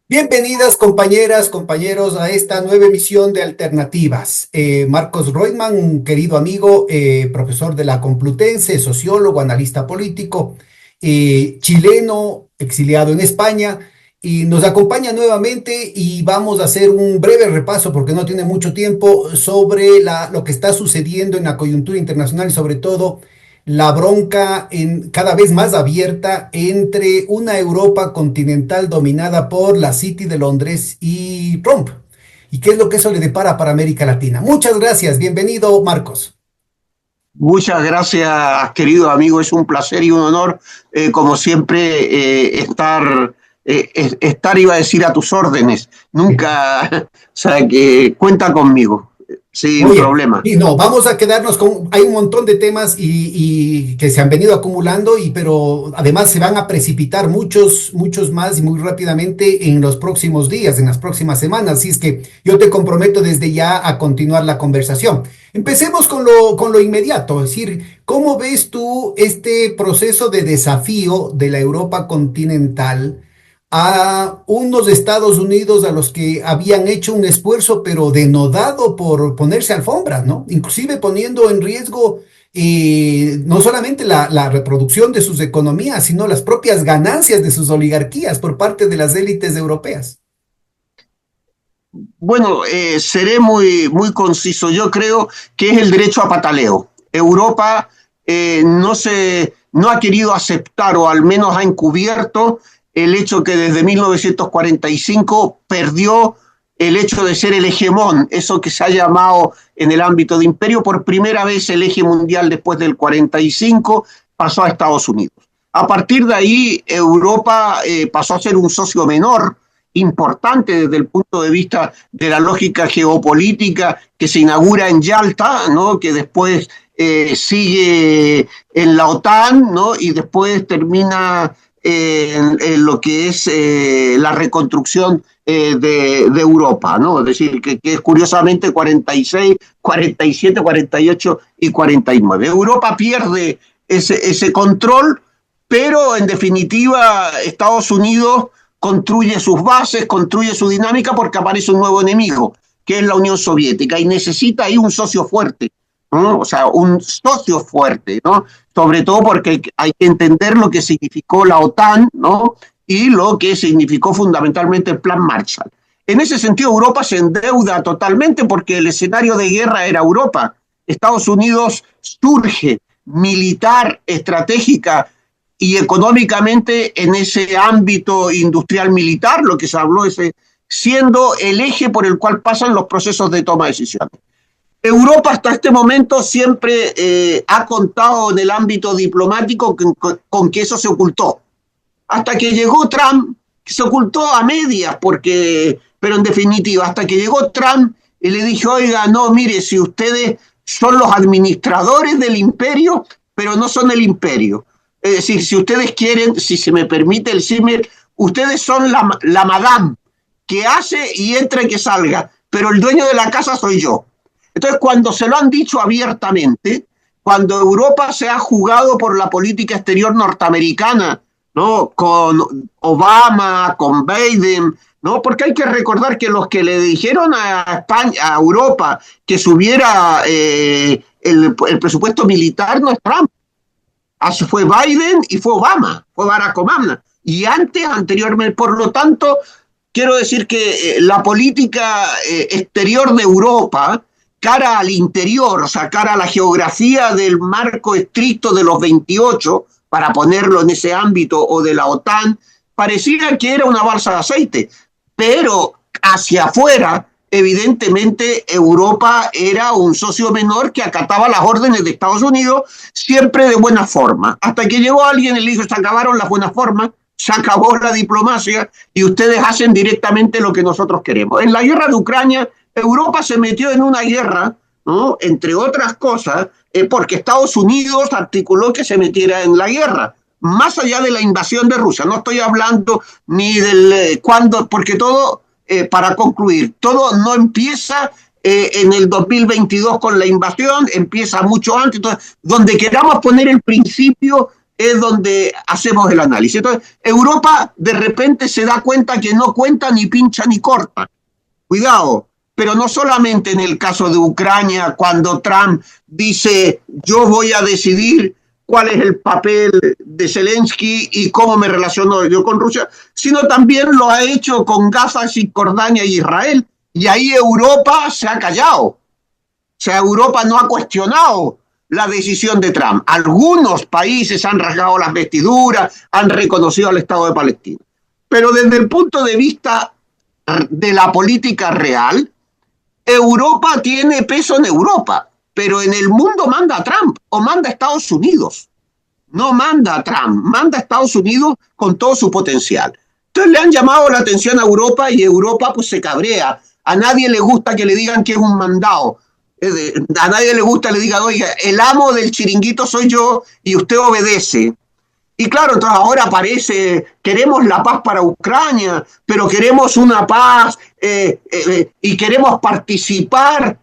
Bienvenidas compañeras, compañeros a esta nueva emisión de Alternativas. Marcos Reutemann, un querido amigo, profesor de la Complutense, sociólogo, analista político, chileno, exiliado en España, y nos acompaña nuevamente y vamos a hacer un breve repaso, porque no tiene mucho tiempo, sobre lo que está sucediendo en la coyuntura internacional y sobre todo la bronca cada vez más abierta entre una Europa continental dominada por la City de Londres y Trump. ¿Y qué es lo que eso le depara para América Latina? Muchas gracias. Bienvenido, Marcos. Muchas gracias, querido amigo. Es un placer y un honor, como siempre, estar, iba a decir, a tus órdenes. Nunca, o sea, que cuenta conmigo, sin Oye, problema. y no, vamos a quedarnos con, hay un montón de temas y que se han venido acumulando pero además se van a precipitar muchos más y muy rápidamente en los próximos días, en las próximas semanas. Así es que yo te comprometo desde ya a continuar la conversación. Empecemos con lo inmediato, es decir, ¿cómo ves tú este proceso de desafío de la Europa continental a unos Estados Unidos a los que habían hecho un esfuerzo, pero denodado por ponerse alfombras, ¿no? Inclusive poniendo en riesgo no solamente la reproducción de sus economías, sino las propias ganancias de sus oligarquías por parte de las élites europeas? Bueno, seré muy conciso. Yo creo que es el derecho a pataleo. Europa no ha querido aceptar, o al menos ha encubierto, el hecho que desde 1945 perdió el hecho de ser el hegemón, eso que se ha llamado en el ámbito de imperio. Por primera vez el eje mundial después del 45 pasó a Estados Unidos. A partir de ahí, Europa pasó a ser un socio menor, importante desde el punto de vista de la lógica geopolítica que se inaugura en Yalta, ¿no? Que después sigue en la OTAN, ¿no? Y después termina en lo que es la reconstrucción de Europa, ¿no? Es decir, que es curiosamente 46, 47, 48 y 49. Europa pierde ese control, pero en definitiva Estados Unidos construye sus bases, construye su dinámica, porque aparece un nuevo enemigo, que es la Unión Soviética, y necesita ahí un socio fuerte, ¿no? O sea, un socio fuerte, ¿no? Sobre todo porque hay que entender lo que significó la OTAN, ¿no? Y lo que significó fundamentalmente el Plan Marshall. En ese sentido, Europa se endeuda totalmente porque el escenario de guerra era Europa. Estados Unidos surge militar, estratégica y económicamente en ese ámbito industrial militar, lo que se habló, siendo el eje por el cual pasan los procesos de toma de decisiones. Europa hasta este momento siempre ha contado en el ámbito diplomático con que eso se ocultó. Hasta que llegó Trump, que se ocultó a medias, pero en definitiva, hasta que llegó Trump y le dijo, oiga, no, mire, si ustedes son los administradores del imperio, pero no son el imperio. Es decir, si ustedes quieren, si se me permite el símil, ustedes son la madame que hace y entra y que salga, pero el dueño de la casa soy yo. Entonces, cuando se lo han dicho abiertamente, cuando Europa se ha jugado por la política exterior norteamericana, ¿no? Con Obama, con Biden, ¿no? Porque hay que recordar que los que le dijeron a España, a Europa, que subiera el presupuesto militar no es Trump. Así fue Biden y fue Obama, fue Barack Obama. Y anteriormente, por lo tanto, quiero decir que la política exterior de Europa, cara al interior, o sea, cara a la geografía del marco estricto de los 28, para ponerlo en ese ámbito, o de la OTAN, parecía que era una balsa de aceite. Pero hacia afuera, evidentemente, Europa era un socio menor que acataba las órdenes de Estados Unidos, siempre de buena forma. Hasta que llegó alguien y le dijo, se acabaron las buenas formas, se acabó la diplomacia y ustedes hacen directamente lo que nosotros queremos. En la guerra de Ucrania, Europa se metió en una guerra, ¿no? Entre otras cosas, porque Estados Unidos articuló que se metiera en la guerra, más allá de la invasión de Rusia. No estoy hablando ni del cuándo, porque todo, para concluir, todo no empieza en el 2022 con la invasión, empieza mucho antes. Entonces, donde queramos poner el principio es donde hacemos el análisis. Entonces, Europa de repente se da cuenta que no cuenta ni pincha ni corta. Cuidado, pero no solamente en el caso de Ucrania, cuando Trump dice yo voy a decidir cuál es el papel de Zelensky y cómo me relaciono yo con Rusia, sino también lo ha hecho con Gaza, Cisjordania y Israel. Y ahí Europa se ha callado. O sea, Europa no ha cuestionado la decisión de Trump. Algunos países han rasgado las vestiduras, han reconocido al Estado de Palestina. Pero desde el punto de vista de la política real, Europa tiene peso en Europa, pero en el mundo manda a Trump o manda a Estados Unidos. No manda a Trump, manda a Estados Unidos con todo su potencial. Entonces le han llamado la atención a Europa y Europa pues se cabrea. A nadie le gusta que le digan que es un mandado. A nadie le gusta que le digan, oiga, el amo del chiringuito soy yo y usted obedece. Y claro, entonces ahora aparece, queremos la paz para Ucrania, pero queremos una paz y queremos participar.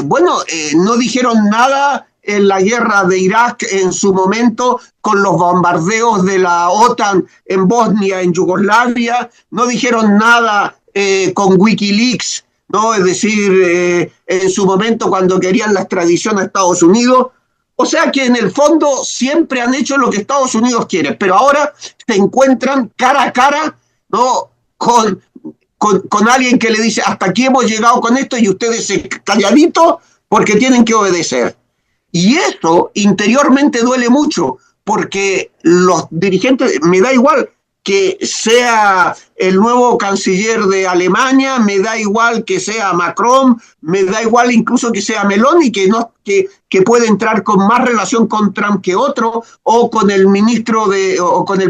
No dijeron nada en la guerra de Irak en su momento con los bombardeos de la OTAN en Bosnia, en Yugoslavia. No dijeron nada con Wikileaks, ¿no? Es decir, en su momento cuando querían la extradición a Estados Unidos. O sea que en el fondo siempre han hecho lo que Estados Unidos quiere, pero ahora se encuentran cara a cara, ¿no? con alguien que le dice hasta aquí hemos llegado con esto y ustedes se calladitos porque tienen que obedecer. Y eso interiormente duele mucho porque los dirigentes, me da igual que sea el nuevo canciller de Alemania, me da igual que sea Macron, me da igual incluso que sea Meloni, que puede entrar con más relación con Trump que otro, o con el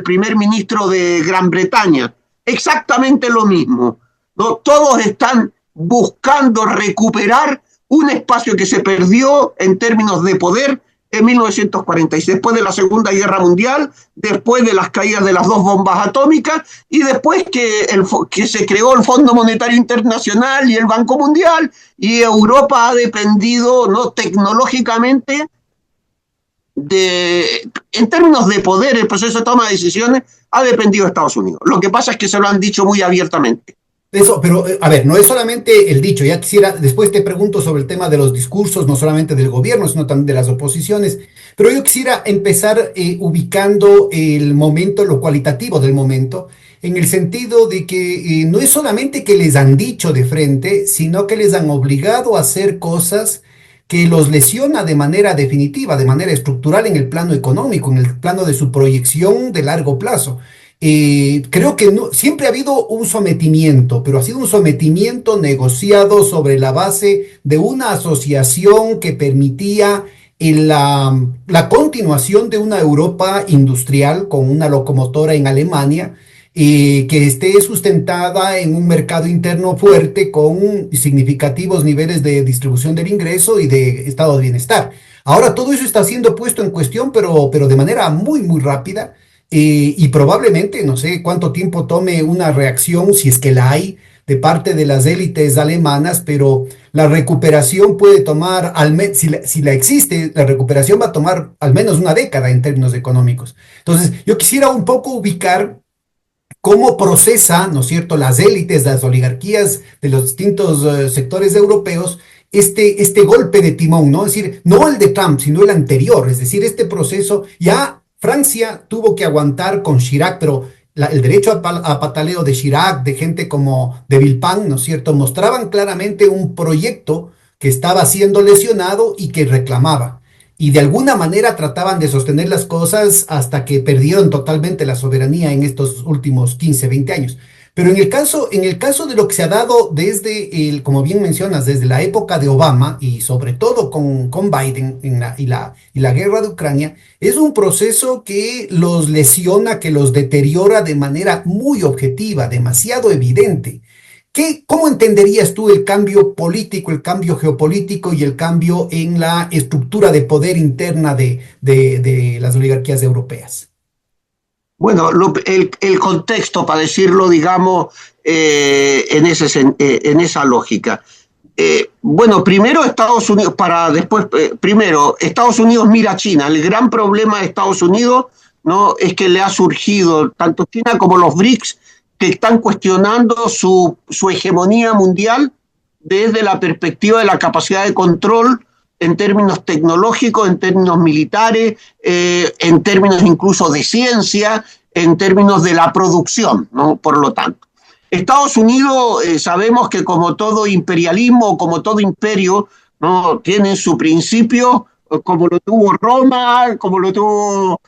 primer ministro de Gran Bretaña. Exactamente lo mismo, ¿no? Todos están buscando recuperar un espacio que se perdió en términos de poder en 1946, después de la Segunda Guerra Mundial, después de las caídas de las 2 bombas atómicas y después que se creó el Fondo Monetario Internacional y el Banco Mundial, y Europa ha dependido, ¿no?, tecnológicamente en términos de poder, el proceso de toma de decisiones ha dependido de Estados Unidos. Lo que pasa es que se lo han dicho muy abiertamente. Eso, pero a ver, no es solamente el dicho, ya quisiera, después te pregunto sobre el tema de los discursos, no solamente del gobierno, sino también de las oposiciones, pero yo quisiera empezar ubicando el momento, lo cualitativo del momento, en el sentido de que no es solamente que les han dicho de frente, sino que les han obligado a hacer cosas que los lesiona de manera definitiva, de manera estructural en el plano económico, en el plano de su proyección de largo plazo. Creo que siempre ha habido un sometimiento, pero ha sido un sometimiento negociado sobre la base de una asociación que permitía la continuación de una Europa industrial con una locomotora en Alemania, que esté sustentada en un mercado interno fuerte con significativos niveles de distribución del ingreso y de estado de bienestar. Ahora todo eso está siendo puesto en cuestión, pero de manera muy, muy rápida. Y probablemente, no sé cuánto tiempo tome una reacción, si es que la hay, de parte de las élites alemanas, pero la recuperación puede tomar, si la existe, la recuperación va a tomar al menos una década en términos económicos. Entonces, yo quisiera un poco ubicar cómo procesa, ¿no es cierto?, las élites, las oligarquías de los distintos sectores europeos, este golpe de timón, ¿no? Es decir, no el de Trump, sino el anterior, es decir, este proceso ya. Francia tuvo que aguantar con Chirac, pero el derecho a pataleo de Chirac, de gente como de Villepin, ¿no es cierto?, mostraban claramente un proyecto que estaba siendo lesionado y que reclamaba. Y de alguna manera trataban de sostener las cosas hasta que perdieron totalmente la soberanía en estos últimos 15, 20 años. Pero en el caso de lo que se ha dado desde, como bien mencionas, desde la época de Obama y sobre todo con Biden y la guerra de Ucrania, es un proceso que los lesiona, que los deteriora de manera muy objetiva, demasiado evidente. ¿Cómo entenderías tú el cambio político, el cambio geopolítico y el cambio en la estructura de poder interna de las oligarquías europeas? Bueno, el contexto, para decirlo, digamos, en esa lógica. Primero Estados Unidos, Estados Unidos mira a China. El gran problema de Estados Unidos ¿no? Es que le ha surgido tanto China como los BRICS, que están cuestionando su hegemonía mundial desde la perspectiva de la capacidad de control en términos tecnológicos, en términos militares, en términos incluso de ciencia, en términos de la producción, ¿no? Por lo tanto, Estados Unidos, sabemos que como todo imperialismo, como todo imperio, ¿no? Tiene su principio, como lo tuvo Roma, como lo tuvo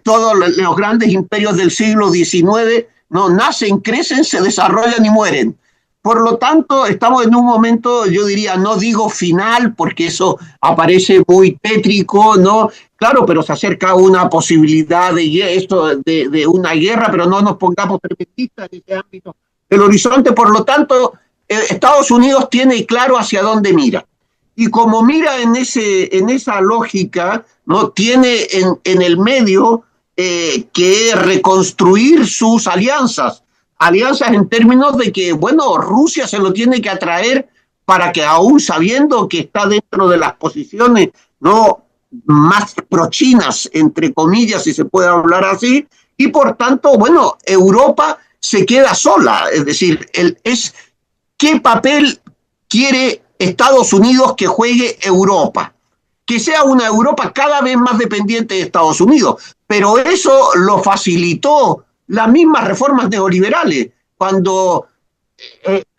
todos los grandes imperios del siglo XIX, ¿no? Nacen, crecen, se desarrollan y mueren. Por lo tanto, estamos en un momento, yo diría, no digo final, porque eso aparece muy tétrico, ¿no? Claro, pero se acerca una posibilidad de una guerra, pero no nos pongamos perpetistas en ese ámbito del horizonte. Por lo tanto, Estados Unidos tiene claro hacia dónde mira. Y como mira en esa lógica, ¿no? Tiene en el medio que reconstruir sus alianzas en términos de que, bueno, Rusia se lo tiene que atraer para que, aún sabiendo que está dentro de las posiciones, ¿no?, más prochinas, entre comillas, si se puede hablar así, y por tanto, bueno, Europa se queda sola. Es decir, ¿qué papel quiere Estados Unidos que juegue Europa? Que sea una Europa cada vez más dependiente de Estados Unidos, pero eso lo facilitó las mismas reformas neoliberales, cuando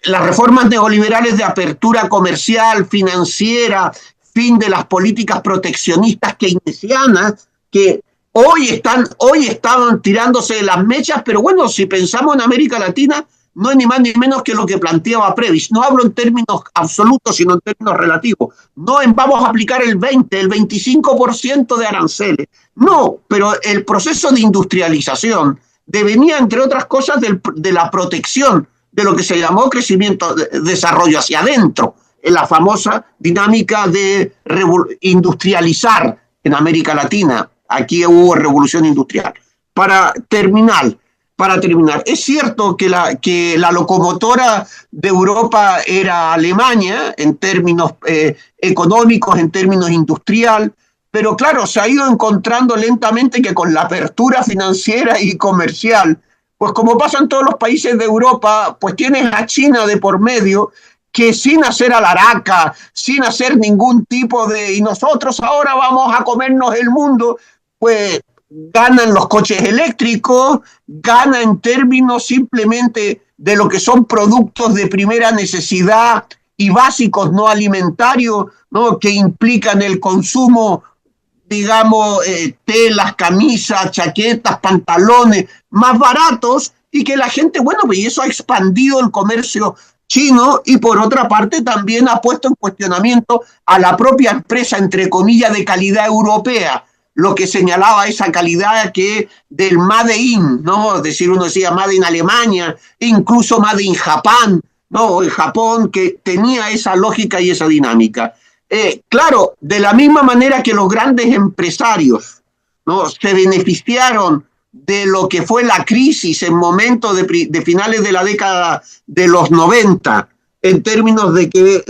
las reformas neoliberales de apertura comercial, financiera, fin de las políticas proteccionistas keynesianas, que hoy estaban tirándose de las mechas, pero bueno, si pensamos en América Latina, no es ni más ni menos que lo que planteaba Previs. No hablo en términos absolutos, sino en términos relativos. No vamos a aplicar el 20, el 25% de aranceles. No, pero el proceso de industrialización devenía, entre otras cosas, de la protección de lo que se llamó crecimiento, desarrollo hacia adentro, en la famosa dinámica de industrializar en América Latina. Aquí hubo revolución industrial. Para terminar, es cierto que la locomotora de Europa era Alemania en términos económicos, en términos industrial, pero claro, se ha ido encontrando lentamente que con la apertura financiera y comercial, pues como pasa en todos los países de Europa, pues tienes a China de por medio, que sin hacer alaraca, sin hacer ningún tipo y nosotros ahora vamos a comernos el mundo, pues ganan los coches eléctricos, gana en términos simplemente de lo que son productos de primera necesidad y básicos no alimentarios, ¿no?, que implican el consumo, digamos, telas, camisas, chaquetas, pantalones más baratos, y que la gente, bueno, pues eso ha expandido el comercio chino, y por otra parte también ha puesto en cuestionamiento a la propia empresa, entre comillas, de calidad europea, lo que señalaba esa calidad que del Made in, ¿no? Es decir, uno decía Made in Alemania, incluso Made in Japón, ¿no? En Japón, que tenía esa lógica y esa dinámica. Claro, de la misma manera que los grandes empresarios, ¿no?, se beneficiaron de lo que fue la crisis en momentos de finales de la década de los 90, en términos de que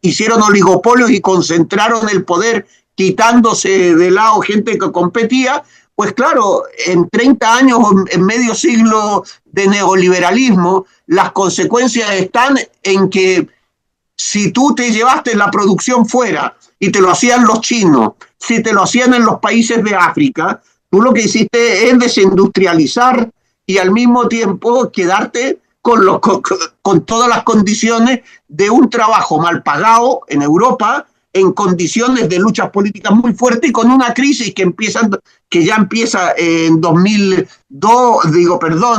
hicieron oligopolios y concentraron el poder, quitándose de lado gente que competía, pues claro, en 30 años, en medio siglo de neoliberalismo, las consecuencias están en que si tú te llevaste la producción fuera y te lo hacían los chinos, si te lo hacían en los países de África, tú lo que hiciste es desindustrializar y al mismo tiempo quedarte con todas las condiciones de un trabajo mal pagado en Europa, en condiciones de luchas políticas muy fuertes y con una crisis que ya empieza en 2002,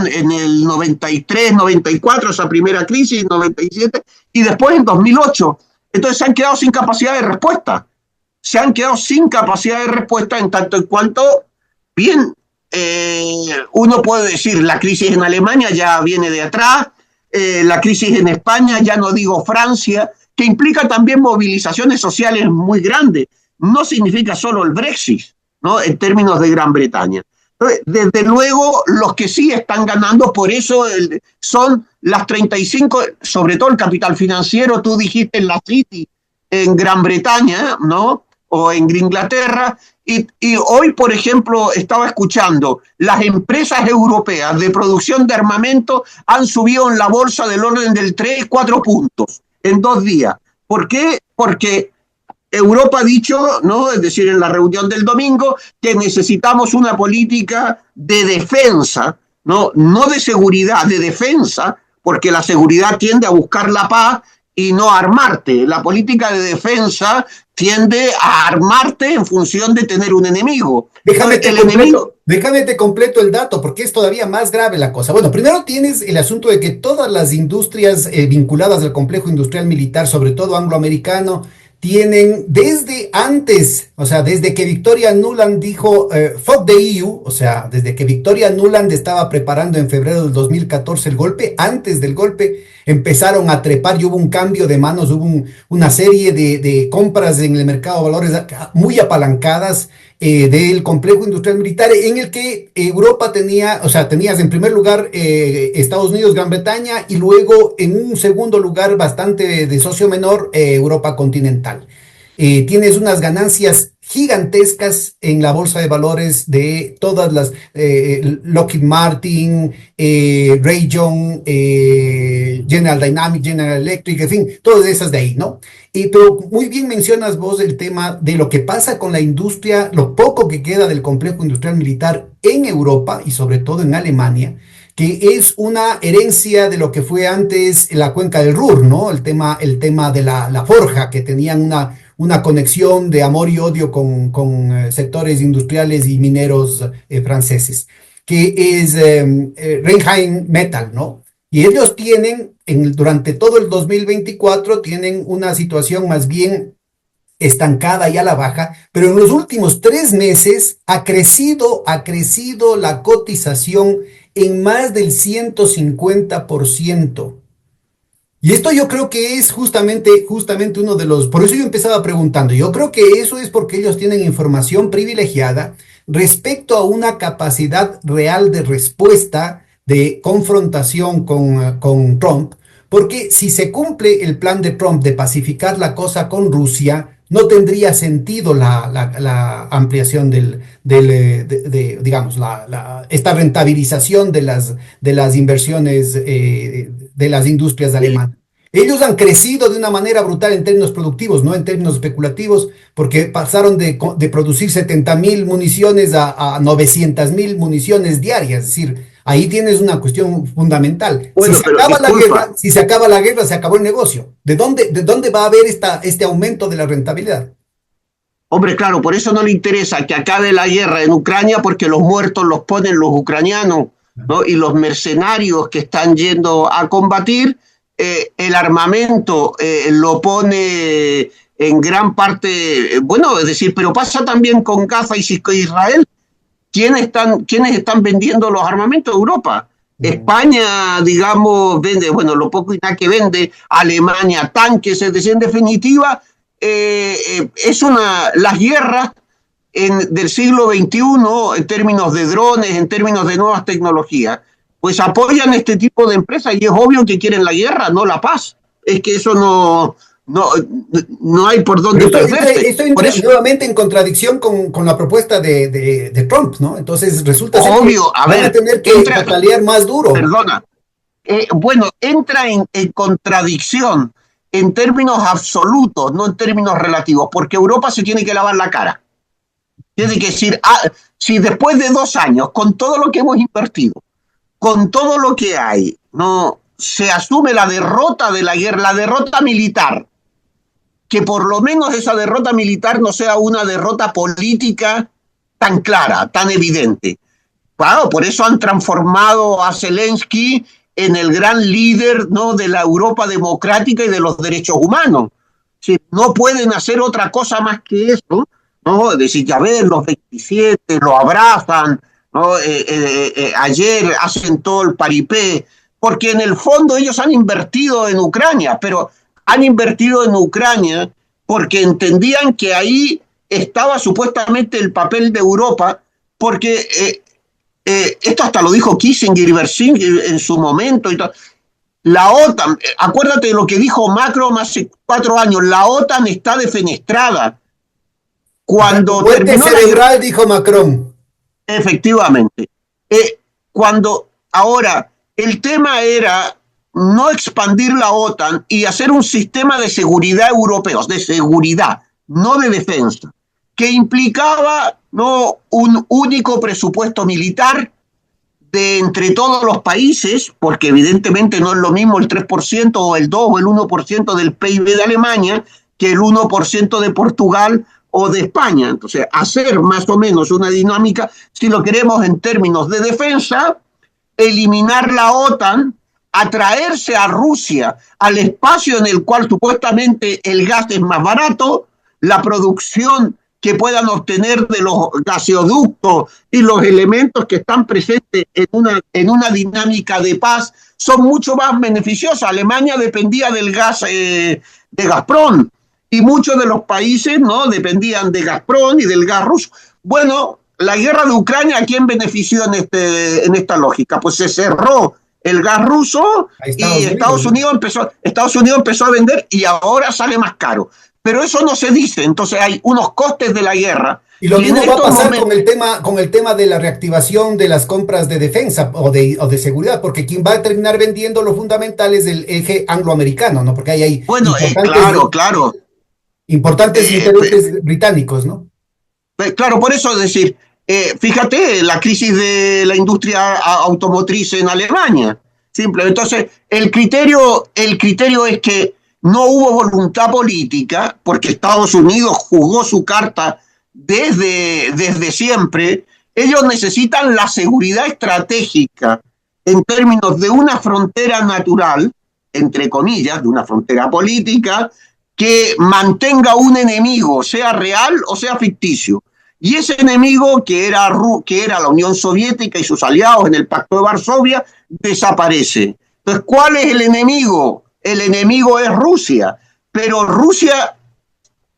en el 93, 94, esa primera crisis, 97, y después en 2008. Entonces se han quedado sin capacidad de respuesta. En tanto en cuanto, bien, uno puede decir, la crisis en Alemania ya viene de atrás, la crisis en España, ya no digo Francia, que implica también movilizaciones sociales muy grandes. No significa solo el Brexit, ¿no?, en términos de Gran Bretaña. Entonces, desde luego, los que sí están ganando, por eso son las 35, sobre todo el capital financiero, tú dijiste en la City, en Gran Bretaña, ¿no?, o en Inglaterra, Y hoy, por ejemplo, estaba escuchando, las empresas europeas de producción de armamento han subido en la bolsa del orden del 3-4 puntos en 2 días. ¿Por qué? Porque Europa ha dicho, ¿no? Es decir, en la reunión del domingo, que necesitamos una política de defensa, no de seguridad, de defensa, porque la seguridad tiende a buscar la paz y no a armarte. La política de defensa tiende a armarte en función de tener un enemigo. Déjame te completo el dato, porque es todavía más grave la cosa. Bueno, primero tienes el asunto de que todas las industrias vinculadas al complejo industrial militar, sobre todo angloamericano, tienen desde antes, o sea, desde que Victoria Nuland dijo fuck the EU, o sea, desde que Victoria Nuland estaba preparando en febrero del 2014 el golpe, antes del golpe empezaron a trepar y hubo un cambio de manos, hubo una serie de compras en el mercado de valores muy apalancadas del complejo industrial militar en el que Europa tenía, o sea, tenías en primer lugar Estados Unidos, Gran Bretaña y luego en un segundo lugar bastante de socio menor Europa continental. Tienes unas ganancias gigantescas en la bolsa de valores de todas las Lockheed Martin, Raytheon, General Dynamics, General Electric, en fin, todas esas de ahí, ¿no? Pero muy bien mencionas vos el tema de lo que pasa con la industria, lo poco que queda del complejo industrial militar en Europa y sobre todo en Alemania, que es una herencia de lo que fue antes la cuenca del Ruhr, ¿no? El tema de la forja, que tenían una conexión de amor y odio con sectores industriales y mineros franceses, que es Rheinheim Metal, ¿no? Y ellos tienen, durante todo el 2024, tienen una situación más bien estancada y a la baja, pero en los últimos 3 meses ha crecido la cotización en más del 150%. Y esto yo creo que es justamente uno de los, por eso yo empezaba preguntando, yo creo que eso es porque ellos tienen información privilegiada respecto a una capacidad real de respuesta, de confrontación con Trump, porque si se cumple el plan de Trump de pacificar la cosa con Rusia, no tendría sentido la ampliación digamos, esta rentabilización de las inversiones de las industrias alemanas. Ellos han crecido de una manera brutal en términos productivos, no en términos especulativos, porque pasaron de producir 70.000 municiones a 900.000 municiones diarias. Es decir, ahí tienes una cuestión fundamental. Bueno, Si se acaba la guerra, se acabó el negocio. ¿De dónde va a haber este aumento de la rentabilidad? Hombre, claro, por eso no le interesa que acabe la guerra en Ucrania, porque los muertos los ponen los ucranianos, ¿no? Y los mercenarios que están yendo a combatir, el armamento lo pone en gran parte, bueno, es decir, pero pasa también con Gaza y Israel. ¿Quiénes están vendiendo los armamentos? Europa. España, digamos, vende, bueno, lo poco y nada que vende, Alemania, tanques, es decir, en definitiva, las guerras del siglo XXI, en términos de drones, en términos de nuevas tecnologías, pues apoyan este tipo de empresas y es obvio que quieren la guerra, no la paz. Es que eso no hay por dónde perderse. Esto entra nuevamente en contradicción con la propuesta de Trump, ¿no? Entonces resulta ser obvio, que van a tener que patalear más duro. Perdona. Bueno, entra en contradicción en términos absolutos, no en términos relativos, porque Europa se tiene que lavar la cara. Tiene que decir, si después de 2 años, con todo lo que hemos invertido, con todo lo que hay, no se asume la derrota de la guerra, la derrota militar, que por lo menos esa derrota militar no sea una derrota política tan clara, tan evidente. Claro, por eso han transformado a Zelensky en el gran líder, ¿no?, de la Europa democrática y de los derechos humanos. Sí, no pueden hacer otra cosa más que eso, ¿no? Es decir, ya ven, los 27 lo abrazan, ¿no? Ayer hacen todo el paripé, porque en el fondo ellos han invertido en Ucrania, pero han invertido en Ucrania porque entendían que ahí estaba supuestamente el papel de Europa, porque esto hasta lo dijo Kissinger y Bersinge en su momento y todo. La OTAN, acuérdate de lo que dijo Macron hace 4 años, la OTAN está defenestrada. Cuando Muerte terminó cerebral, dijo Macron. efectivamente, cuando ahora el tema era no expandir la OTAN y hacer un sistema de seguridad europeo, de seguridad, no de defensa, que implicaba no un único presupuesto militar de entre todos los países, porque evidentemente no es lo mismo el 3% o el 2 o el 1% del PIB de Alemania que el 1% de Portugal o de España. Entonces, hacer más o menos una dinámica, si lo queremos en términos de defensa, eliminar la OTAN, atraerse a Rusia al espacio en el cual supuestamente el gas es más barato, la producción que puedan obtener de los gaseoductos y los elementos que están presentes en una dinámica de paz son mucho más beneficiosas. Alemania dependía del gas de Gazprom y muchos de los países no dependían de Gazprom y del gas ruso. Bueno, la guerra de Ucrania, ¿a quién benefició en esta lógica? Pues se cerró el gas ruso y Estados Unidos empezó a vender y ahora sale más caro. Pero eso no se dice, entonces hay unos costes de la guerra. Y lo mismo va a pasar con el tema de la reactivación de las compras de defensa o de seguridad, porque quien va a terminar vendiendo lo fundamental es el eje angloamericano, ¿no? Porque ahí hay importantes intereses británicos, ¿no? Claro, por eso es decir, fíjate la crisis de la industria automotriz en Alemania. Simple. Entonces, el criterio es que no hubo voluntad política, porque Estados Unidos jugó su carta desde siempre. Ellos necesitan la seguridad estratégica en términos de una frontera natural, entre comillas, de una frontera política, que mantenga un enemigo, sea real o sea ficticio. Y ese enemigo, que era la Unión Soviética y sus aliados en el Pacto de Varsovia, desaparece. Entonces, ¿cuál es el enemigo? El enemigo es Rusia, pero Rusia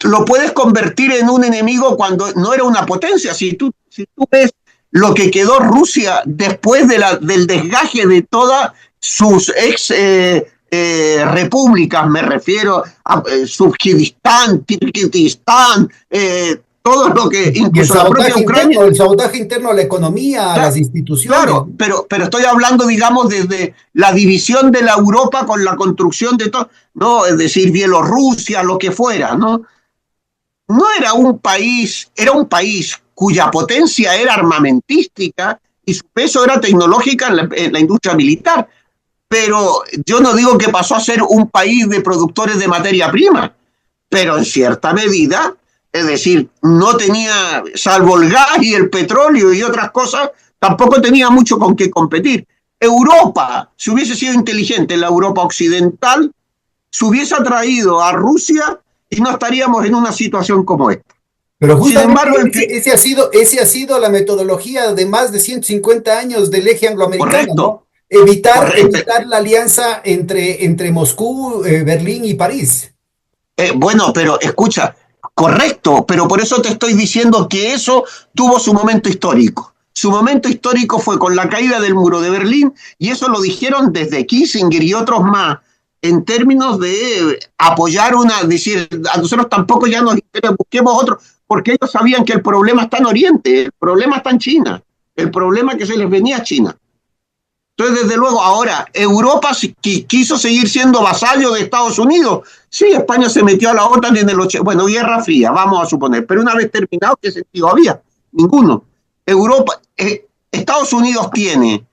lo puedes convertir en un enemigo cuando no era una potencia. Si tú ves lo que quedó Rusia después del desgaje de todas sus ex repúblicas, me refiero a Surkiristán, Kirguistán, todo lo que incluso la propia Ucrania, el sabotaje interno a la economía, a las instituciones. Claro, pero estoy hablando, digamos, desde la división de la Europa con la construcción de todo, no, es decir, Bielorrusia, lo que fuera, ¿no? No era un país cuya potencia era armamentística y su peso era tecnológica en la industria militar. Pero yo no digo que pasó a ser un país de productores de materia prima, pero en cierta medida. Es decir, no tenía, salvo el gas y el petróleo y otras cosas, tampoco tenía mucho con qué competir. Europa, si hubiese sido inteligente, la Europa occidental, se hubiese atraído a Rusia y no estaríamos en una situación como esta. Pero justamente ese ha sido la metodología de más de 150 años del eje angloamericano, correcto, ¿no? Evitar la alianza entre Moscú, Berlín y París. Bueno, pero escucha, correcto, pero por eso te estoy diciendo que eso tuvo su momento histórico. Su momento histórico fue con la caída del muro de Berlín, y eso lo dijeron desde Kissinger y otros más, en términos de apoyar decir, a nosotros tampoco ya nos interesa, busquemos otro, porque ellos sabían que el problema está en Oriente, el problema está en China, el problema que se les venía a China. Entonces, desde luego, ahora, Europa quiso seguir siendo vasallo de Estados Unidos. Sí, España se metió a la OTAN en el 80. Bueno, Guerra Fría, vamos a suponer. Pero una vez terminado, ¿qué sentido había? Ninguno. Estados Unidos tiene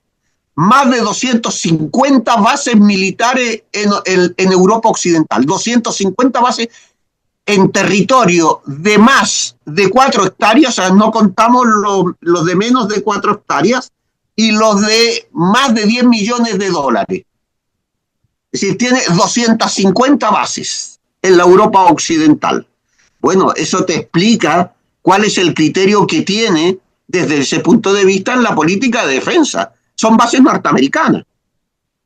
más de 250 bases militares en Europa Occidental. 250 bases en territorio de más de 4 hectáreas, o sea, no contamos los de menos de 4 hectáreas, y los de más de 10 millones de dólares. Es decir, tiene 250 bases en la Europa occidental. Bueno, eso te explica cuál es el criterio que tiene desde ese punto de vista en la política de defensa. Son bases norteamericanas.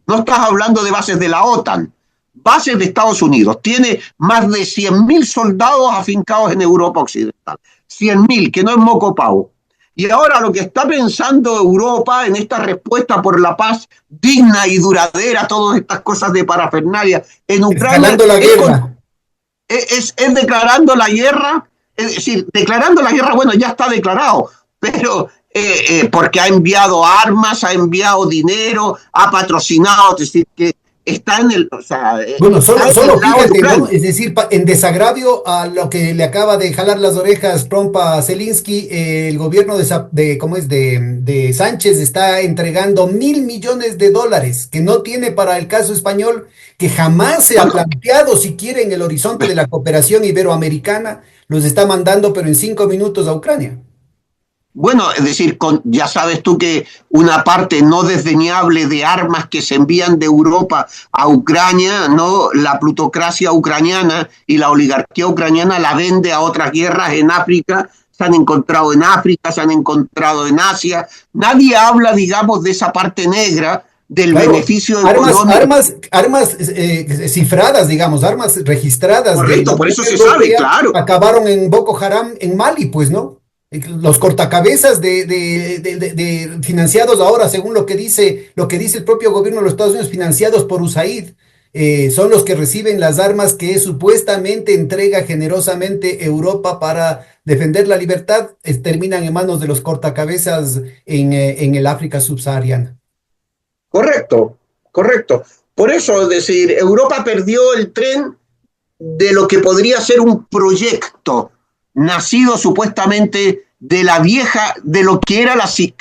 No estás hablando de bases de la OTAN, bases de Estados Unidos. Tiene más de 100.000 soldados afincados en Europa occidental. 100.000, que no es moco pavo. Y ahora lo que está pensando Europa en esta respuesta por la paz digna y duradera, todas estas cosas de parafernalia en Ucrania, la guerra. Es declarando la guerra Es decir, declarando la guerra, bueno, ya está declarado, pero porque ha enviado armas, ha enviado dinero, ha patrocinado, es decir, que está en el, o sea, Bueno, está en solo el lado de fíjate, ¿no? Ucrania. Es decir, en desagravio a lo que le acaba de jalar las orejas Trump a Zelensky, el gobierno ¿cómo es? De Sánchez está entregando $1.000 millones que no tiene para el caso español, que jamás se ha Bueno, planteado siquiera en el horizonte de la cooperación iberoamericana, los está mandando, pero en 5 minutos a Ucrania. bueno, es decir, ya sabes tú que una parte no desdeñable de armas que se envían de Europa a Ucrania, ¿no? La plutocracia ucraniana y la oligarquía ucraniana la vende a otras guerras en África. Se han encontrado en África, se han encontrado en Asia. Nadie habla, digamos, de esa parte negra del Claro, beneficio armas, económico. armas, armas cifradas, digamos, armas registradas de la Correcto, por Unión eso se sabe, Europea claro. acabaron en Boko Haram en Mali, pues, ¿no? Los cortacabezas financiados ahora, según lo que dice el propio gobierno de los Estados Unidos, financiados por USAID, son los que reciben las armas que supuestamente entrega generosamente Europa para defender la libertad, terminan en manos de los cortacabezas en el África subsahariana. Correcto, correcto. Por eso, es decir, Europa perdió el tren de lo que podría ser un proyecto nacido supuestamente de la vieja, de lo que era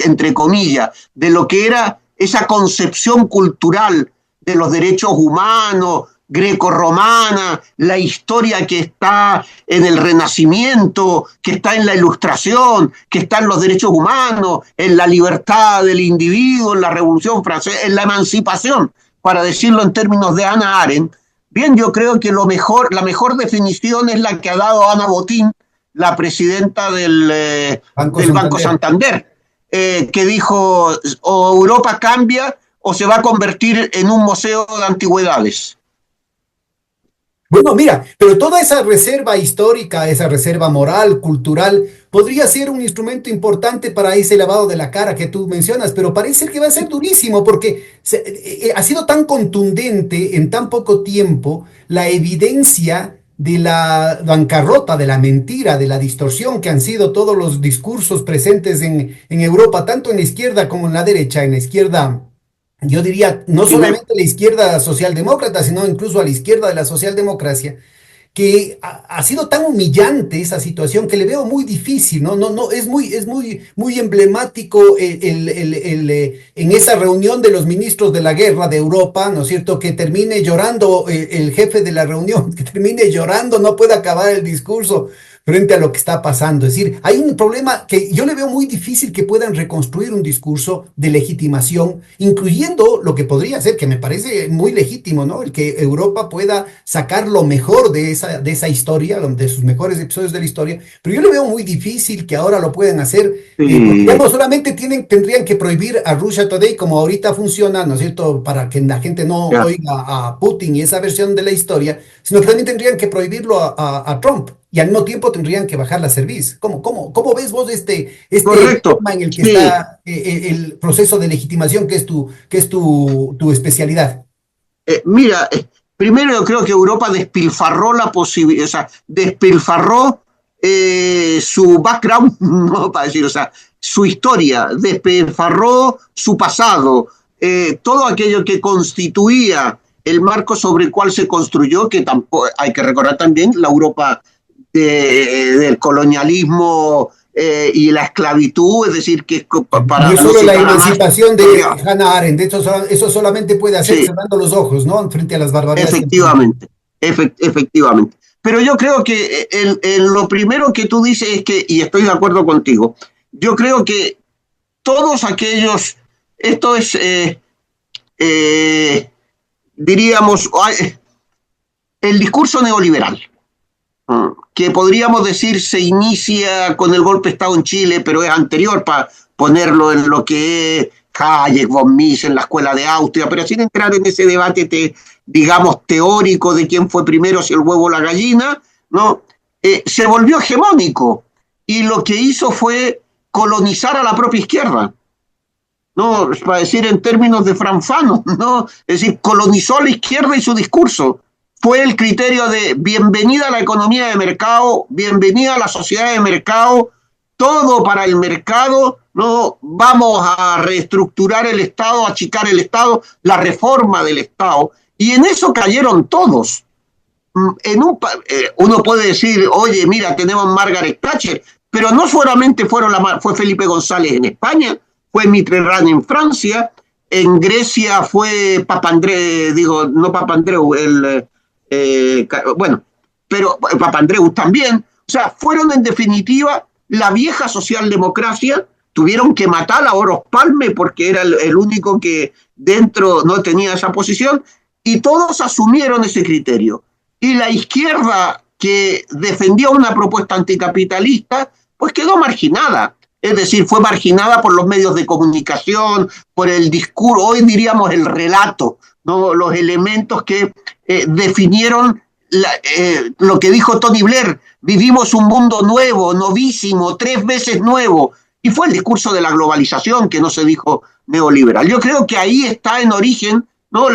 entre comillas, de lo que era esa concepción cultural de los derechos humanos, greco-romana, la historia que está en el Renacimiento, que está en la Ilustración, que está en los derechos humanos, en la libertad del individuo, en la Revolución Francesa, en la emancipación, para decirlo en términos de Hannah Arendt. Bien, yo creo que la mejor definición es la que ha dado Ana Botín, la presidenta Banco del Banco Santander. Santander, que dijo, o Europa cambia o se va a convertir en un museo de antigüedades. Bueno, mira, pero toda esa reserva histórica, esa reserva moral, cultural, podría ser un instrumento importante para ese lavado de la cara que tú mencionas, pero parece que va a ser durísimo porque ha sido tan contundente en tan poco tiempo la evidencia de la bancarrota, de la mentira, de la distorsión que han sido todos los discursos presentes en Europa, tanto en la izquierda como en la derecha, en la izquierda. Yo diría, no Y me, solamente a la izquierda socialdemócrata, sino incluso a la izquierda de la socialdemocracia, que ha sido tan humillante esa situación que le veo muy difícil, ¿no? No, no, muy emblemático en esa reunión de los ministros de la guerra de Europa, ¿no es cierto? Que termine llorando el jefe de la reunión, que termine llorando, no puede acabar el discurso frente a lo que está pasando. Es decir, hay un problema que yo le veo muy difícil que puedan reconstruir un discurso de legitimación, incluyendo lo que podría ser, que me parece muy legítimo, ¿no? El que Europa pueda sacar lo mejor de esa historia, de sus mejores episodios de la historia, pero yo le veo muy difícil que ahora lo puedan hacer, porque ya sí, no solamente tendrían que prohibir a Russia Today como ahorita funciona, ¿no es cierto?, para que la gente no ya. oiga a Putin y esa versión de la historia, sino que también tendrían que prohibirlo a Trump y al mismo tiempo tendrían que bajar la cerviz. ¿Cómo ves vos este Correcto. tema en el que Sí. está el proceso de legitimación que es tu especialidad? Mira, primero yo creo que Europa despilfarró la posibilidad, o sea, despilfarró su background, no para decir, o sea, su historia, despilfarró su pasado, todo aquello que constituía el marco sobre el cual se construyó, que tampoco hay que recordar también la Europa del colonialismo y la esclavitud, es decir, que No para es no solo la citar a más, emancipación de todavía, Hannah Arendt, de hecho, eso solamente puede hacer sí, cerrando los ojos, ¿no? Frente a las barbaridades que han cometido. efectivamente, efectivamente. Pero yo creo que lo primero que tú dices es que, y estoy de acuerdo contigo, yo creo que todos aquellos, esto es, eh, diríamos, el discurso neoliberal, que podríamos decir se inicia con el golpe de Estado en Chile, pero es anterior para ponerlo en lo que es Hayek, von Mises, en la escuela de Austria, pero sin entrar en ese debate, digamos, teórico de quién fue primero, si el huevo o la gallina, ¿no? Se volvió hegemónico y lo que hizo fue colonizar a la propia izquierda, ¿no? Para decir en términos de Franfano, ¿no? Es decir, colonizó a la izquierda y su discurso. fue el criterio de bienvenida a la economía de mercado, bienvenida a la sociedad de mercado, todo para el mercado, no vamos a reestructurar el Estado, achicar el Estado, la reforma del Estado, y en eso cayeron todos. Uno puede decir, oye, mira, tenemos Margaret Thatcher, pero no solamente fue Felipe González en España, fue Mitterrand en Francia, en Grecia fue Papandreou, no Papandreou, pero Papandreou también. O sea, fueron en definitiva la vieja socialdemocracia, tuvieron que matar a Olof Palme porque era el único que dentro no tenía esa posición, y todos asumieron ese criterio. Y la izquierda que defendía una propuesta anticapitalista, pues quedó marginada. Es decir, fue marginada por los medios de comunicación, por el discurso, hoy diríamos el relato, ¿no? Los elementos que definieron lo que dijo Tony Blair: vivimos un mundo nuevo, novísimo, 3 veces nuevo. Y fue el discurso de la globalización, que no se dijo neoliberal. Yo creo que ahí está en origen, ¿no?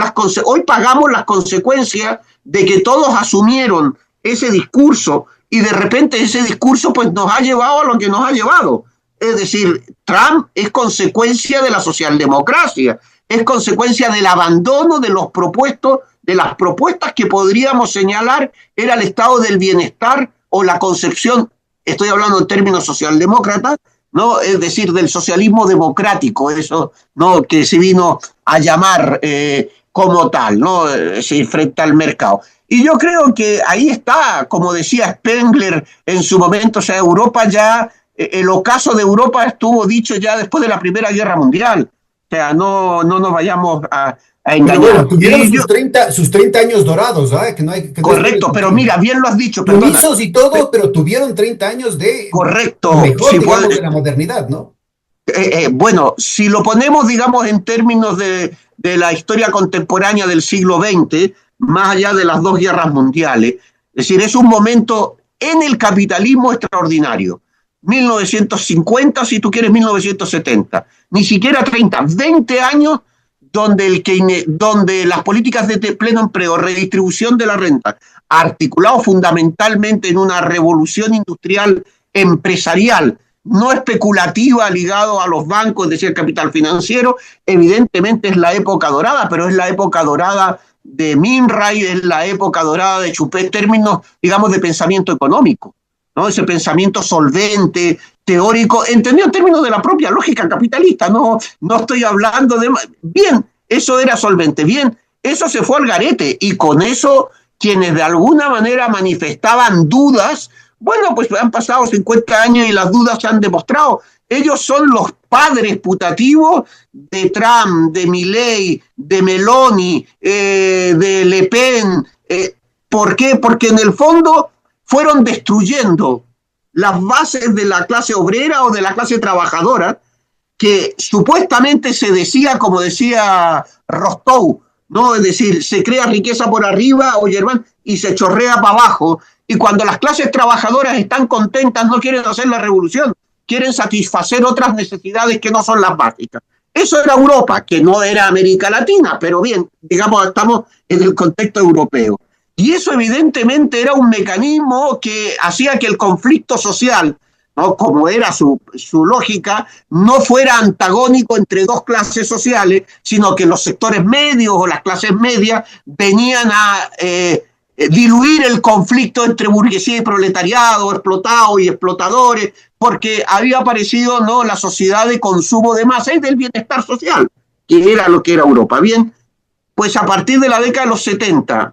Hoy pagamos las consecuencias de que todos asumieron ese discurso, y de repente ese discurso pues nos ha llevado a lo que nos ha llevado. Es decir, Trump es consecuencia de la socialdemocracia, es consecuencia del abandono de las propuestas que podríamos señalar era el estado del bienestar o la concepción, estoy hablando en términos socialdemócratas, ¿no? Es decir, del socialismo democrático, eso, ¿no? Que se vino a llamar como tal, ¿no? Frente al mercado. Y yo creo que ahí está, como decía Spengler en su momento, o sea, Europa ya, el ocaso de Europa estuvo dicho ya después de la Primera Guerra Mundial. O sea, no nos vayamos a engañar. Pero bueno, tuvieron sus 30 años dorados, ¿verdad? Correcto, pero mira, bien lo has dicho. Permisos y todo, pero tuvieron 30 años de correcto, mejor, digamos, de la modernidad, ¿no? Bueno, si lo ponemos, digamos, en términos de la historia contemporánea del siglo XX, más allá de las 2 guerras mundiales, es decir, es un momento en el capitalismo extraordinario. 1950, si tú quieres, 1970, ni siquiera 30, 20 años donde las políticas de pleno empleo, redistribución de la renta, articulado fundamentalmente en una revolución industrial empresarial, no especulativa, ligado a los bancos, es decir, el capital financiero, evidentemente es la época dorada, pero es la época dorada de Minray, es la época dorada de Chupet, términos, digamos, de pensamiento económico, ¿no? Ese pensamiento solvente, teórico, entendido en términos de la propia lógica capitalista, no estoy hablando de... Bien, eso era solvente, bien, eso se fue al garete, y con eso quienes de alguna manera manifestaban dudas, bueno, pues han pasado 50 años y las dudas se han demostrado. Ellos son los padres putativos de Trump, de Milei, de Meloni, de Le Pen. ¿Por qué? Porque en el fondo fueron destruyendo las bases de la clase obrera o de la clase trabajadora, que supuestamente se decía, como decía Rostov, ¿no? Es decir, se crea riqueza por arriba, y se chorrea para abajo, y cuando las clases trabajadoras están contentas no quieren hacer la revolución, quieren satisfacer otras necesidades que no son las básicas. Eso era Europa, que no era América Latina, pero bien, digamos, estamos en el contexto europeo. Y eso evidentemente era un mecanismo que hacía que el conflicto social, ¿no? Como era su lógica, no fuera antagónico entre 2 clases sociales, sino que los sectores medios o las clases medias venían a diluir el conflicto entre burguesía y proletariado, explotados y explotadores, porque había aparecido, ¿no?, la sociedad de consumo de masa y del bienestar social, que era lo que era Europa. Bien, pues a partir de la década de los 70,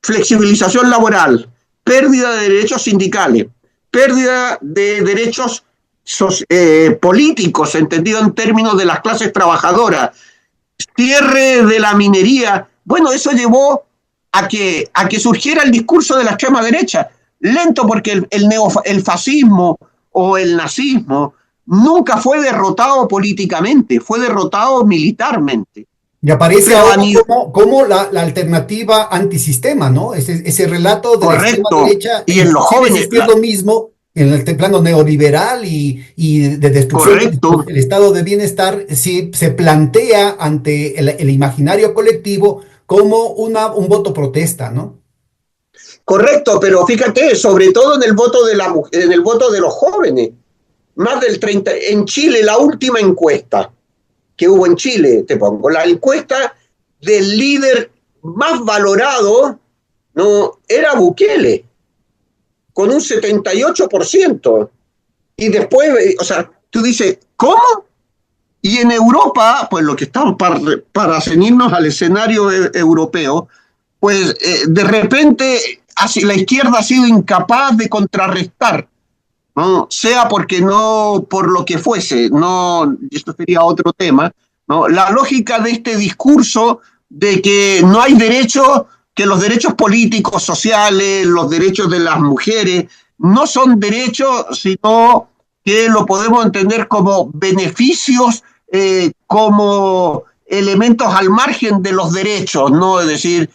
flexibilización laboral, pérdida de derechos sindicales, pérdida de derechos políticos, entendido en términos de las clases trabajadoras, cierre de la minería. Bueno, eso llevó a que surgiera el discurso de la extrema derecha, lento, porque el fascismo o el nazismo nunca fue derrotado políticamente, fue derrotado militarmente. Y aparece ahora como la alternativa antisistema, ¿no? Ese relato de la extrema derecha, y en los jóvenes es lo mismo en el plano neoliberal y de destrucción del estado de bienestar. Sí, se plantea ante el imaginario colectivo como un voto protesta, ¿no? Correcto, pero fíjate, sobre todo en el voto en el voto de los jóvenes, más del 30, en Chile la última encuesta que hubo en Chile, te pongo, la encuesta del líder más valorado, no, era Bukele, con un 78%. Y después, o sea, tú dices, ¿cómo? Y en Europa, pues lo que estamos para ceñirnos al escenario europeo, pues de repente la izquierda ha sido incapaz de contrarrestar, ¿no? Sea porque no, por lo que fuese, no, esto sería otro tema, ¿no? La lógica de este discurso de que no hay derechos, que los derechos políticos, sociales, los derechos de las mujeres, no son derechos, sino que lo podemos entender como beneficios, como elementos al margen de los derechos, ¿no? Es decir,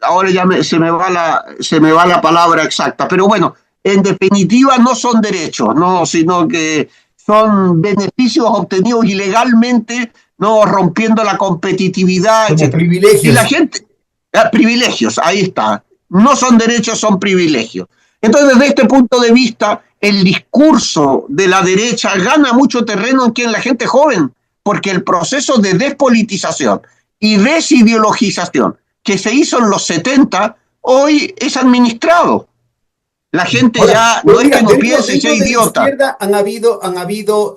ahora ya se me va la palabra exacta, pero bueno, en definitiva no son derechos, ¿no? Sino que son beneficios obtenidos ilegalmente, no rompiendo la competitividad, Como etc. privilegios. Y la gente, privilegios, ahí está, no son derechos, son privilegios. Entonces, desde este punto de vista, el discurso de la derecha gana mucho terreno en la gente joven, porque el proceso de despolitización y desideologización que se hizo en los 70, hoy es administrado. La gente Ahora, ya pero no mira, es que no piense y sea de la idiota. izquierda han habido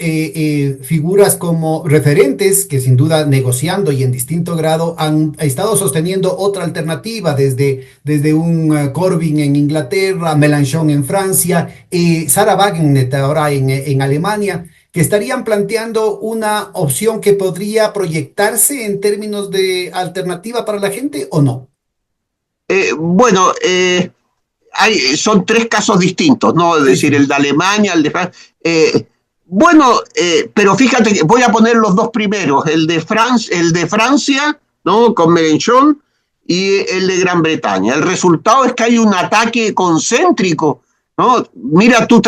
figuras como referentes que sin duda negociando y en distinto grado han estado sosteniendo otra alternativa desde un Corbyn en Inglaterra, Mélenchon en Francia, Sarah Wagenknecht ahora en Alemania, que estarían planteando una opción que podría proyectarse en términos de alternativa para la gente o no. Bueno, son tres casos distintos, ¿no? Es Sí, decir, sí. el de Alemania, el de Francia. Bueno, pero fíjate que voy a poner los dos primeros, el de Francia, ¿no? Con Mélenchon, y el de Gran Bretaña. El resultado es que hay un ataque concéntrico, ¿no? Mira tú,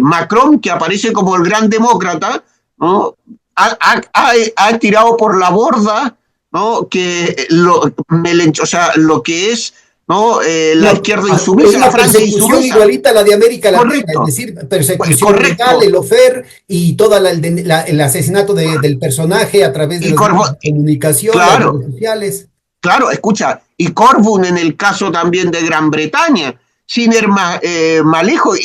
Macron, que aparece como el gran demócrata, ¿no? Ha tirado por la borda, ¿no? Que o sea, lo que es, ¿no? La izquierda insumisa, Una la Francia persecución insumisa. igualita a la de América Latina, es Correcto, decir, persecución legal, correcto. el ofer y todo el asesinato del personaje a través de Y los medios de comunicación, las claro, redes sociales. claro, escucha, y Corbyn en el caso también de Gran Bretaña, sin ir más lejos,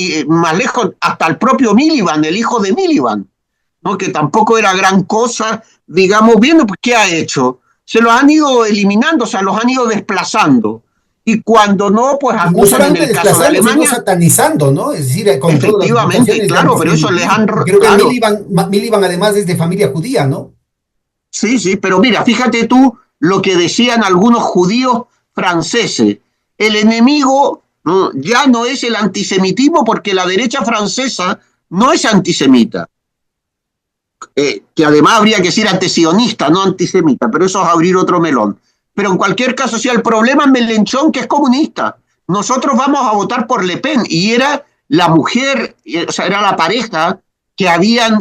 hasta el propio Miliband, el hijo de Miliband, ¿no? Que tampoco era gran cosa, digamos, viendo pues, qué ha hecho. Se los han ido eliminando, o sea, los han ido desplazando. Y cuando no, pues Y no acusan en solamente el caso de desplazando, sino Alemania, satanizando, ¿no? Es decir, con todas las efectivamente, acusaciones de claro, pero eso les han, antisemitismo. Creo que claro, Miliband además es de familia judía, ¿no? sí, sí, pero mira, fíjate tú lo que decían algunos judíos franceses. El enemigo, ¿no? Ya no es el antisemitismo porque la derecha francesa no es antisemita. Que además habría que ser antisionista, no antisemita, pero eso es abrir otro melón. Pero en cualquier caso, si el problema es Mélenchon, que es comunista. Nosotros vamos a votar por Le Pen, y era la mujer, o sea, era la pareja que habían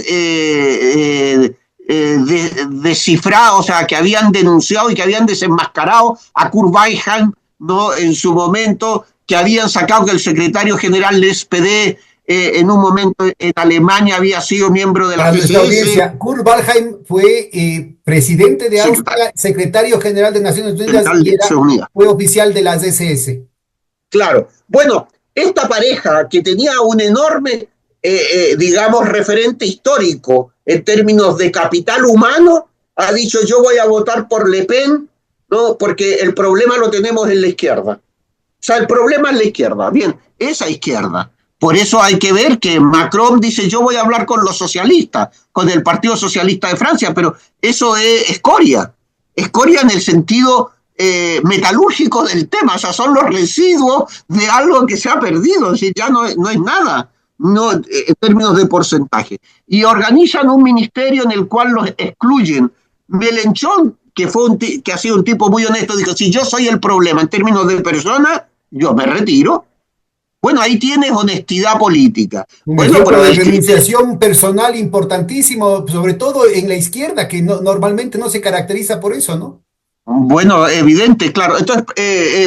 descifrado, o sea, que habían denunciado y que habían desenmascarado a Kurt Weinheim, ¿no? En su momento, que habían sacado que el secretario general del SPD en un momento en Alemania había sido miembro de la Para nuestra CSS. audiencia, Kurt Waldheim fue presidente de Austria, secretario general de Naciones Unidas Secretario y de Naciones Unidas. fue oficial de las SS. Claro. Bueno, esta pareja que tenía un enorme, digamos, referente histórico en términos de capital humano, ha dicho yo voy a votar por Le Pen, ¿no? Porque el problema lo tenemos en la izquierda. O sea, el problema es la izquierda. Bien, esa izquierda. Por eso hay que ver que Macron dice yo voy a hablar con los socialistas, con el Partido Socialista de Francia, pero eso es escoria. Escoria en el sentido metalúrgico del tema, o sea, son los residuos de algo que se ha perdido, es decir, ya no es nada, no, en términos de porcentaje. Y organizan un ministerio en el cual los excluyen. Mélenchon, que ha sido un tipo muy honesto, dijo, si yo soy el problema en términos de persona, yo me retiro. Bueno, ahí tienes honestidad política. Un Bueno, ejemplo pero de renunciación personal importantísimo, sobre todo en la izquierda, que normalmente no se caracteriza por eso, ¿no? Bueno, evidente, claro. Entonces,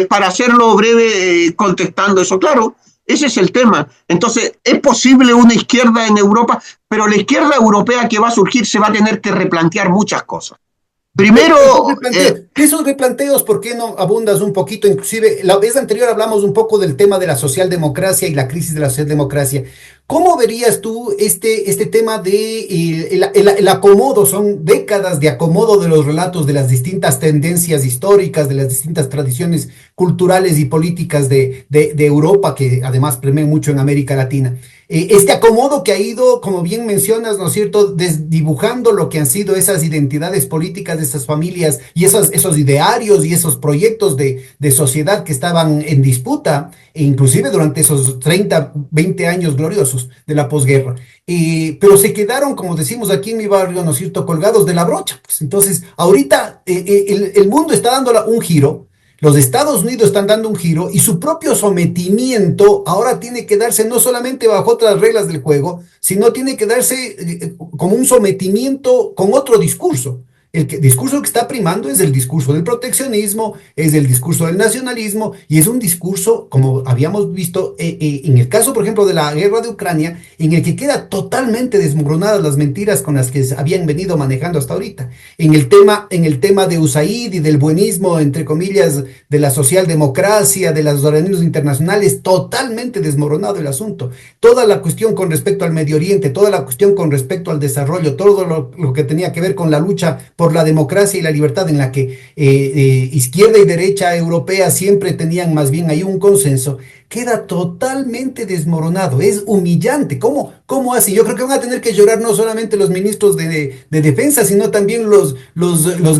para hacerlo breve, contestando eso, claro, ese es el tema. Entonces, es posible una izquierda en Europa, pero la izquierda europea que va a surgir se va a tener que replantear muchas cosas. Primero, De esos replanteos, ¿por qué no abundas un poquito? Inclusive, la vez anterior hablamos un poco del tema de la socialdemocracia y la crisis de la socialdemocracia. ¿Cómo verías tú este tema de el acomodo? Son décadas de acomodo de los relatos de las distintas tendencias históricas, de las distintas tradiciones culturales y políticas de Europa, que además premen mucho en América Latina. Este acomodo que ha ido, como bien mencionas, ¿no es cierto?, desdibujando lo que han sido esas identidades políticas de esas familias y esos idearios y esos proyectos de sociedad que estaban en disputa, e inclusive durante esos 30, 20 años gloriosos de la posguerra. Pero se quedaron, como decimos aquí en mi barrio, ¿no es cierto?, colgados de la brocha. Pues entonces, ahorita el mundo está dando un giro. Los Estados Unidos están dando un giro y su propio sometimiento ahora tiene que darse no solamente bajo otras reglas del juego, sino tiene que darse como un sometimiento con otro discurso. Discurso que está primando es el discurso del proteccionismo, es el discurso del nacionalismo y es un discurso, como habíamos visto en el caso, por ejemplo, de la guerra de Ucrania, en el que queda totalmente desmoronadas las mentiras con las que habían venido manejando hasta ahorita. En el tema de USAID y del buenismo, entre comillas, de la socialdemocracia, de los organismos internacionales, totalmente desmoronado el asunto. Toda la cuestión con respecto al Medio Oriente, toda la cuestión con respecto al desarrollo, todo lo que tenía que ver con la lucha por la democracia y la libertad, en la que izquierda y derecha europea siempre tenían más bien ahí un consenso, queda totalmente desmoronado. Es humillante. ¿Cómo así? Yo creo que van a tener que llorar no solamente los ministros de defensa, sino también los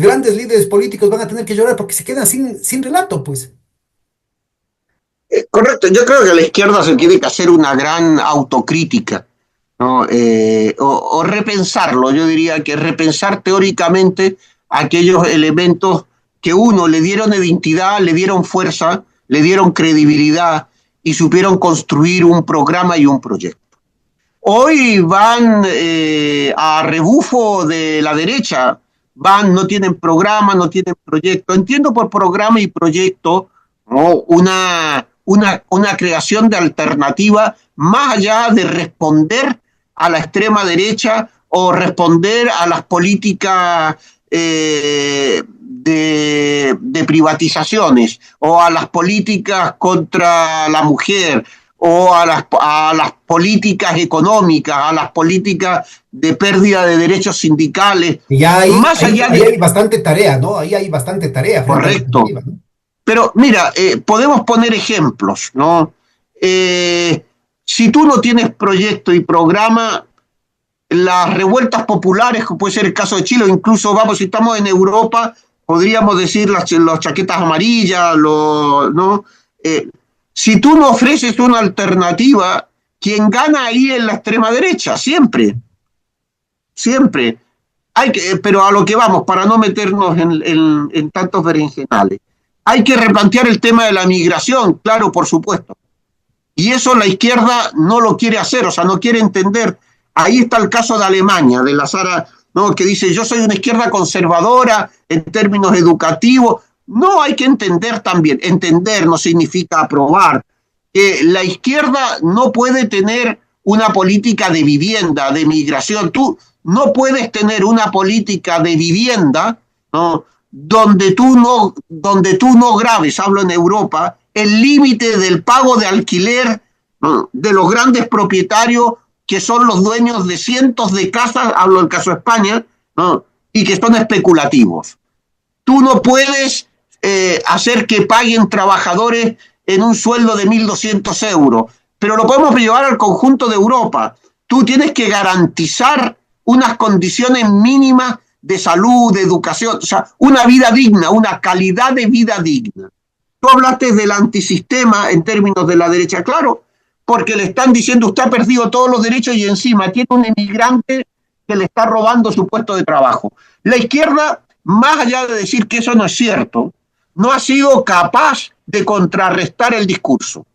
grandes líderes políticos van a tener que llorar porque se quedan sin relato, pues. correcto, yo creo que a la izquierda se tiene que hacer una gran autocrítica, ¿no? O repensarlo, yo diría que repensar teóricamente aquellos elementos que uno le dieron identidad, le dieron fuerza, le dieron credibilidad y supieron construir un programa y un proyecto. Hoy van a rebufo de la derecha, no tienen programa, no tienen proyecto. Entiendo por programa y proyecto, ¿no?, una creación de alternativa más allá de responder a la extrema derecha o responder a las políticas de privatizaciones o a las políticas contra la mujer o a las políticas económicas, a las políticas de pérdida de derechos sindicales. Y ya ahí hay bastante tarea, ¿no? Ahí hay bastante tarea. Correcto. ¿No? Pero mira, podemos poner ejemplos, ¿no? Si tú no tienes proyecto y programa, las revueltas populares, como puede ser el caso de Chile, o incluso, si estamos en Europa, podríamos decir las chaquetas amarillas, ¿no? Si tú no ofreces una alternativa, quien gana ahí es la extrema derecha, siempre. Siempre. Pero a lo que vamos, para no meternos en tantos berenjenales, hay que replantear el tema de la migración, claro, por supuesto. Y eso la izquierda no lo quiere hacer, o sea, no quiere entender. Ahí está el caso de Alemania, de la Sara, ¿no?, que dice, yo soy una izquierda conservadora en términos educativos. No, hay que entender también. Entender no significa aprobar. La izquierda no puede tener una política de vivienda, de migración. Tú no puedes tener una política de vivienda, ¿no?, donde tú no graves, hablo en Europa, el límite del pago de alquiler, ¿no?, de los grandes propietarios que son los dueños de cientos de casas, hablo del caso de España, ¿no?, y que son especulativos. Tú no puedes hacer que paguen trabajadores en un sueldo de 1.200 euros, pero lo podemos llevar al conjunto de Europa. Tú tienes que garantizar unas condiciones mínimas de salud, de educación, o sea, una vida digna, una calidad de vida digna. Tú hablaste del antisistema en términos de la derecha, claro, porque le están diciendo usted ha perdido todos los derechos y encima tiene un inmigrante que le está robando su puesto de trabajo. La izquierda, más allá de decir que eso no es cierto, no ha sido capaz de contrarrestar el discurso,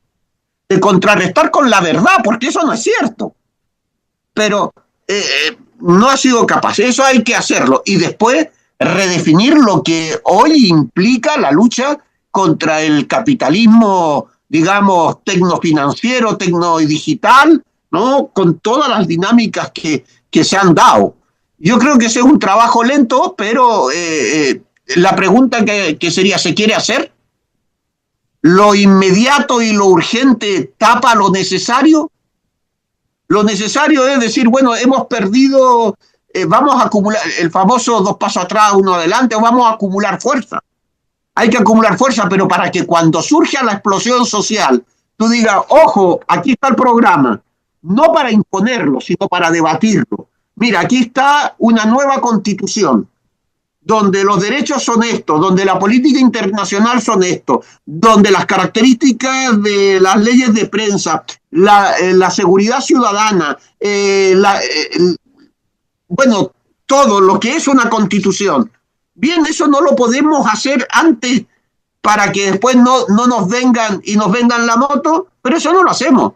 de contrarrestar con la verdad, porque eso no es cierto. Pero no ha sido capaz. Eso hay que hacerlo. Y después redefinir lo que hoy implica la lucha contra el capitalismo, digamos, tecnofinanciero, tecno y digital, ¿no? Con todas las dinámicas que se han dado. Yo creo que ese es un trabajo lento, pero la pregunta que sería, ¿se quiere hacer? ¿Lo inmediato y lo urgente tapa lo necesario? Lo necesario es decir, bueno, hemos perdido, vamos a acumular, el famoso 2 pasos atrás, 1 adelante, o vamos a acumular fuerza. Hay que acumular fuerza, pero para que cuando surja la explosión social, tú digas, ojo, aquí está el programa, no para imponerlo, sino para debatirlo. Mira, aquí está una nueva constitución, donde los derechos son estos, donde la política internacional son estos, donde las características de las leyes de prensa, la seguridad ciudadana, bueno, todo lo que es una constitución. Bien, eso no lo podemos hacer antes para que después no nos vengan y nos vendan la moto, pero eso no lo hacemos.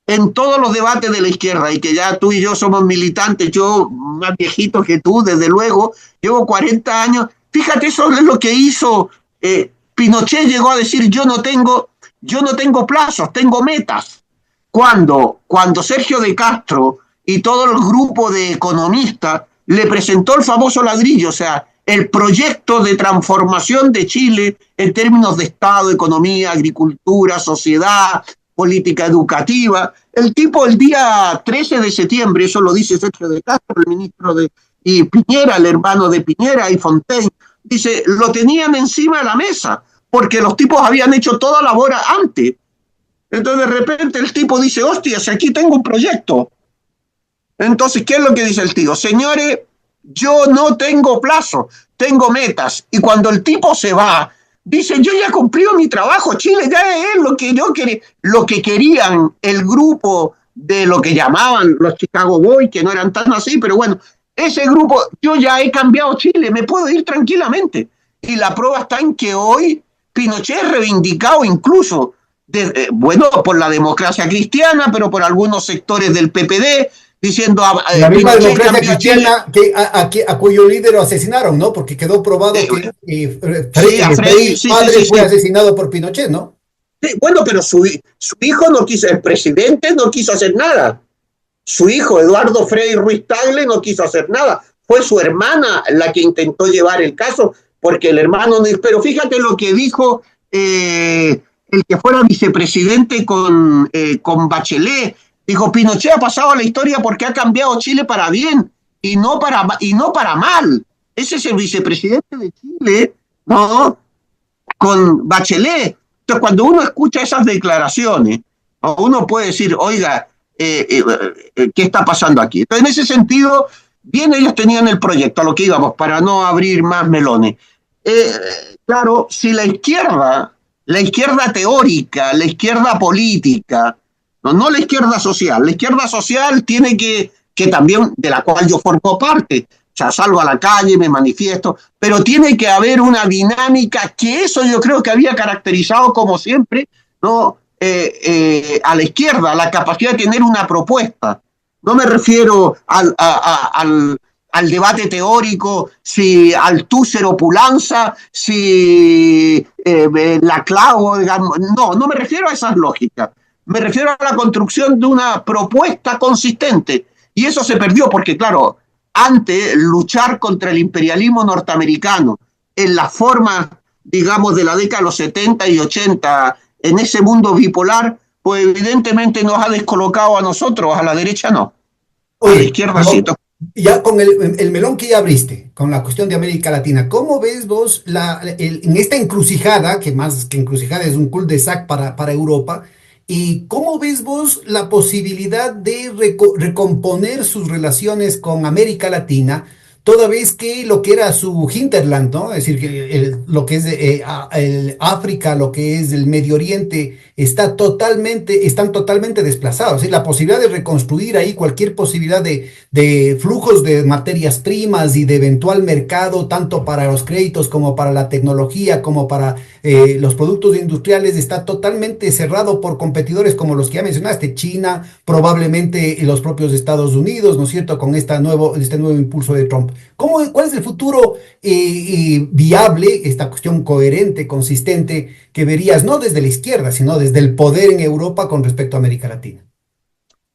En todos los debates de la izquierda, y que ya tú y yo somos militantes, yo más viejito que tú, desde luego, llevo 40 años. Fíjate, eso es lo que hizo Pinochet, llegó a decir, yo no tengo plazos, tengo metas. Cuando Sergio de Castro y todo el grupo de economistas le presentó el famoso ladrillo, o sea, el proyecto de transformación de Chile en términos de Estado, economía, agricultura, sociedad, política educativa. El tipo el día 13 de septiembre, eso lo dice Sergio de Castro, el ministro y Piñera, el hermano de Piñera y Fontaine, dice, lo tenían encima de la mesa, porque los tipos habían hecho toda la labor antes. Entonces de repente el tipo dice, hostia, si aquí tengo un proyecto. Entonces, ¿qué es lo que dice el tío? Señores, yo no tengo plazo, tengo metas. Y cuando el tipo se va, dice, yo ya he cumplido mi trabajo, Chile ya es lo que yo quería, lo que querían el grupo de lo que llamaban los Chicago Boys, que no eran tan así, pero bueno, ese grupo, yo ya he cambiado Chile, me puedo ir tranquilamente. Y la prueba está en que hoy Pinochet es reivindicado incluso, bueno, por la democracia cristiana, pero por algunos sectores del PPD, diciendo la misma democracia cristiana a cuyo líder lo asesinaron, ¿no? Porque quedó probado que Frei padre fue asesinado por Pinochet, ¿no? Sí, bueno, pero su hijo no quiso, el presidente no quiso hacer nada. Su hijo, Eduardo Frei Ruiz Tagle, no quiso hacer nada. Fue su hermana la que intentó llevar el caso, porque el hermano... Pero fíjate lo que dijo el que fuera vicepresidente con Bachelet. Dijo, Pinochet ha pasado a la historia porque ha cambiado Chile para bien y no para mal. Ese es el vicepresidente de Chile, ¿no? Con Bachelet. Entonces, cuando uno escucha esas declaraciones, uno puede decir, oiga, ¿qué está pasando aquí? Entonces, en ese sentido, bien, ellos tenían el proyecto, a lo que íbamos, para no abrir más melones. Claro, si la izquierda teórica, la izquierda política, no la izquierda social tiene que también, de la cual yo formo parte, o sea, salgo a la calle, me manifiesto, pero tiene que haber una dinámica, que eso yo creo que había caracterizado como siempre, ¿no? A la izquierda, la capacidad de tener una propuesta. No me refiero al debate teórico, si Althusser o Pulanza, si la clavo, digamos, no me refiero a esas lógicas. Me refiero a la construcción de una propuesta consistente. Y eso se perdió porque, claro, antes luchar contra el imperialismo norteamericano en la forma, digamos, de la década de los 70 y 80, en ese mundo bipolar, pues evidentemente nos ha descolocado a nosotros, a la derecha no. Oye, a la izquierda sí. Ya con el melón que ya abriste, con la cuestión de América Latina, ¿cómo ves vos en esta encrucijada, que más que encrucijada es un cul-de-sac para Europa? ¿Y cómo ves vos la posibilidad de recomponer sus relaciones con América Latina, toda vez que lo que era su hinterland, ¿no? Es decir, que lo que es el África, lo que es el Medio Oriente, están totalmente desplazados? Es decir, la posibilidad de reconstruir ahí cualquier posibilidad de flujos de materias primas y de eventual mercado, tanto para los créditos como para la tecnología, como para los productos industriales, está totalmente cerrado por competidores como los que ya mencionaste, China, probablemente los propios Estados Unidos, ¿no es cierto?, con este nuevo impulso de Trump. ¿Cuál es el futuro viable, esta cuestión coherente, consistente, que verías no desde la izquierda, sino desde el poder en Europa con respecto a América Latina?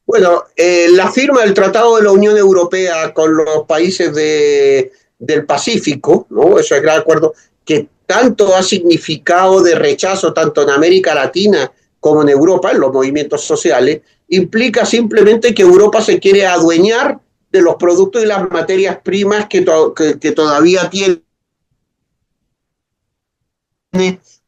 Bueno, la firma del Tratado de la Unión Europea con los países del Pacífico, ¿no? Ese gran acuerdo que tanto ha significado de rechazo tanto en América Latina como en Europa, en los movimientos sociales, implica simplemente que Europa se quiere adueñar de los productos y las materias primas que todavía tiene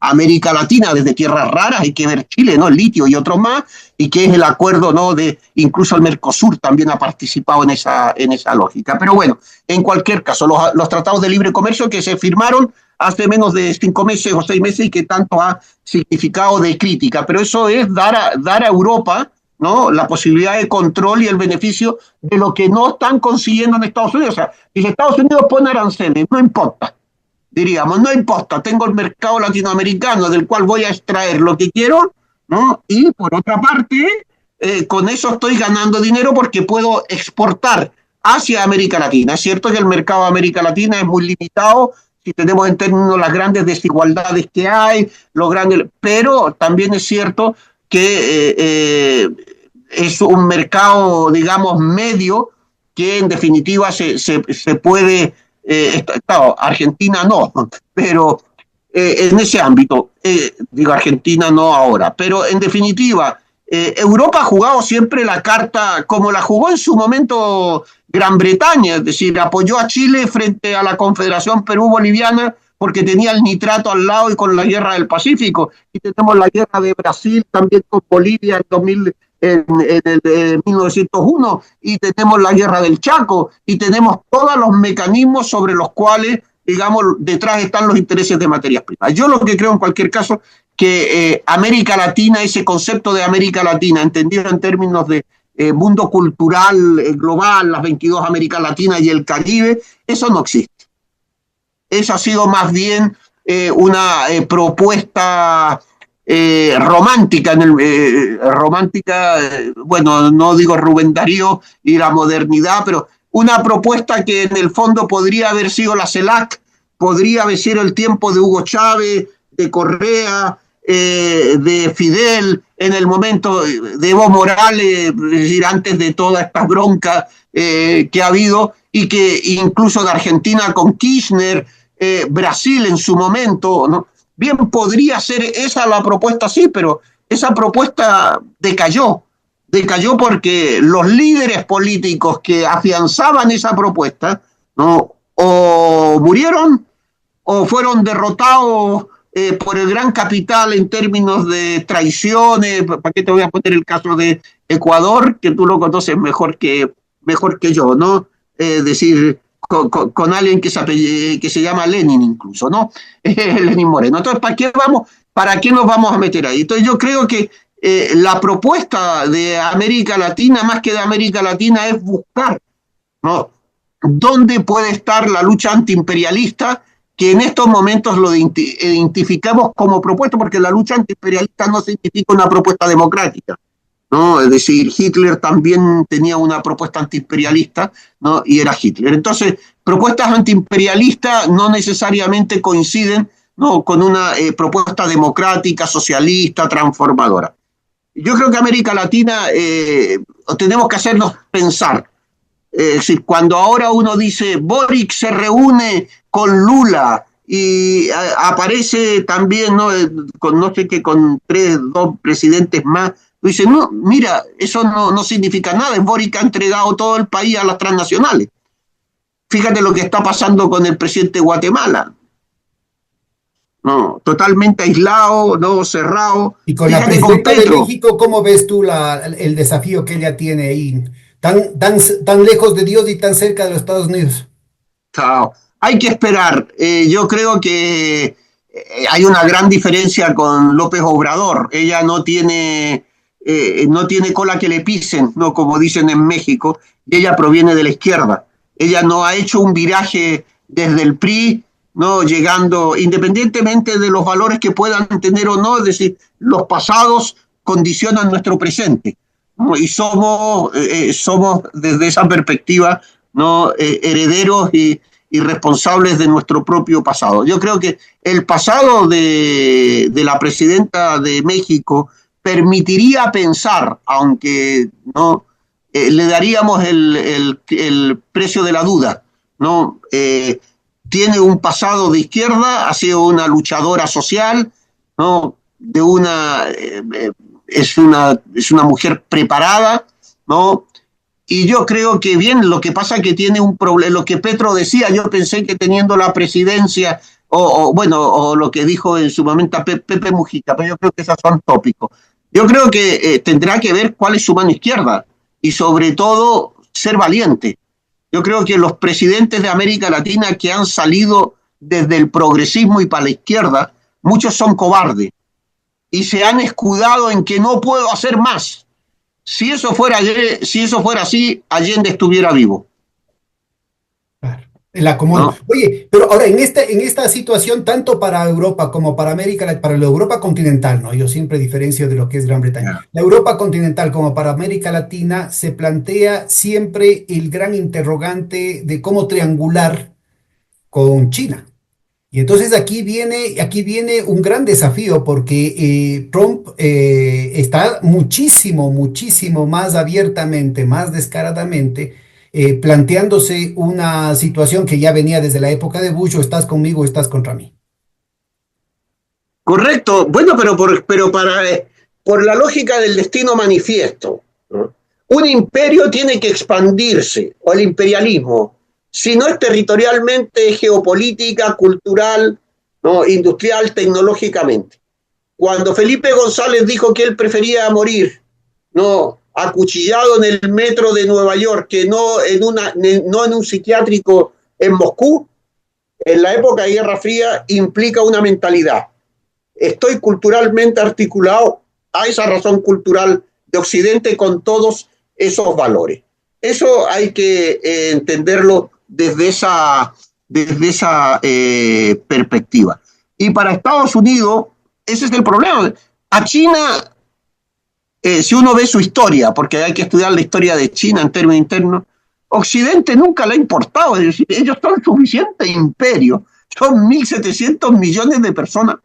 América Latina, desde tierras raras, hay que ver Chile, ¿no? El litio y otros más, y que es el acuerdo, ¿no? Incluso el Mercosur también ha participado en esa lógica. Pero bueno, en cualquier caso, los tratados de libre comercio que se firmaron hace menos de 5 meses o 6 meses y que tanto ha significado de crítica, pero eso es dar a Europa, ¿no? La posibilidad de control y el beneficio de lo que no están consiguiendo en Estados Unidos. O sea, si Estados Unidos pone aranceles, no importa. Diríamos, no importa, tengo el mercado latinoamericano del cual voy a extraer lo que quiero, ¿no? Y por otra parte, con eso estoy ganando dinero porque puedo exportar hacia América Latina. Es cierto que el mercado de América Latina es muy limitado, si tenemos en términos las grandes desigualdades que hay, pero también es cierto que es un mercado, digamos, medio, que en definitiva se puede... claro, Argentina no, pero en ese ámbito, digo Argentina no ahora, pero en definitiva, Europa ha jugado siempre la carta como la jugó en su momento Gran Bretaña, es decir, apoyó a Chile frente a la Confederación Perú-Boliviana porque tenía el nitrato al lado y con la guerra del Pacífico, y tenemos la guerra de Brasil también con Bolivia en 2000, en el 1901, y tenemos la guerra del Chaco, y tenemos todos los mecanismos sobre los cuales, digamos, detrás están los intereses de materias primas. Yo lo que creo en cualquier caso, que América Latina, ese concepto de América Latina, entendido en términos de mundo cultural global, las 22 Américas Latinas y el Caribe, eso no existe. Eso ha sido más bien una propuesta romántica, bueno, no digo Rubén Darío y la modernidad, pero una propuesta que en el fondo podría haber sido la CELAC, podría haber sido el tiempo de Hugo Chávez, de Correa, de Fidel, en el momento de Evo Morales, es decir, antes de toda esta bronca que ha habido, y que incluso de Argentina con Kirchner, Brasil en su momento, ¿no? Bien podría ser esa la propuesta, sí, pero esa propuesta decayó porque los líderes políticos que afianzaban esa propuesta, ¿no? O murieron o fueron derrotados por el gran capital en términos de traiciones. ¿Para qué te voy a poner el caso de Ecuador, que tú lo conoces mejor que yo, ¿no? Decir, con alguien que se llama Lenin incluso, ¿no? Lenin Moreno. Entonces, ¿para qué nos vamos a meter ahí? Entonces, yo creo que la propuesta de América Latina, más que de América Latina, es buscar, ¿no?, dónde puede estar la lucha antiimperialista, que en estos momentos lo identificamos como propuesta, porque la lucha antiimperialista no significa una propuesta democrática, ¿no? Es decir, Hitler también tenía una propuesta antiimperialista, ¿no? Y era Hitler. Entonces, propuestas antiimperialistas no necesariamente coinciden, ¿no?, con una propuesta democrática, socialista, transformadora. Yo creo que América Latina tenemos que hacernos pensar. Es decir, cuando ahora uno dice Boric se reúne con Lula y aparece también, ¿no?, con no sé qué, con 2 presidentes más, dice, no, mira, eso no significa nada. Boric ha entregado todo el país a las transnacionales. Fíjate lo que está pasando con el presidente de Guatemala. No, totalmente aislado, no, cerrado. Y con la presidenta de México, ¿cómo ves tú el desafío que ella tiene ahí? Tan lejos de Dios y tan cerca de los Estados Unidos. Claro. Hay que esperar. Yo creo que hay una gran diferencia con López Obrador. Ella no tiene cola que le pisen, ¿no?, como dicen en México, y ella proviene de la izquierda. Ella no ha hecho un viraje desde el PRI, ¿no?, llegando, independientemente de los valores que puedan tener o no, es decir, los pasados condicionan nuestro presente, ¿no? Y somos desde esa perspectiva ¿no? Herederos y responsables de nuestro propio pasado. Yo creo que el pasado de la presidenta de México permitiría pensar, aunque no le daríamos el precio de la duda, ¿no? Tiene un pasado de izquierda, ha sido una luchadora social, ¿no? Es una mujer preparada, ¿no? Y yo creo que bien, lo que pasa es que tiene un problema, lo que Petro decía, yo pensé que teniendo la presidencia, o lo que dijo en su momento Pepe Mujica, pero yo creo que esos son tópicos. Yo creo que tendrá que ver cuál es su mano izquierda y sobre todo ser valiente. Yo creo que los presidentes de América Latina que han salido desde el progresismo y para la izquierda, muchos son cobardes y se han escudado en que no puedo hacer más. Si eso fuera así, Allende estuviera vivo. Claro, el acomodo. ¿No? Oye, pero ahora en esta situación, tanto para Europa como para para la Europa continental, ¿no? Yo siempre diferencio de lo que es Gran Bretaña. Yeah. La Europa continental como para América Latina se plantea siempre el gran interrogante de cómo triangular con China. Y entonces aquí viene un gran desafío porque Trump está muchísimo más abiertamente, más descaradamente, planteándose una situación que ya venía desde la época de Bush: o estás conmigo o estás contra mí. Correcto. Bueno, por la lógica del destino manifiesto, ¿no? Un imperio tiene que expandirse, o el imperialismo, si no es territorialmente, geopolítica, cultural, ¿no? Industrial, tecnológicamente. Cuando Felipe González dijo que él prefería morir, ¿no? Acuchillado en el metro de Nueva York, que no en un psiquiátrico en Moscú, en la época de Guerra Fría implica una mentalidad. Estoy culturalmente articulado a esa razón cultural de Occidente con todos esos valores. Eso hay que entenderlo desde esa perspectiva. Y para Estados Unidos, ese es el problema. A China, si uno ve su historia, porque hay que estudiar la historia de China en términos internos, Occidente nunca le ha importado. Es decir, ellos son suficiente imperio, son 1.700 millones de personas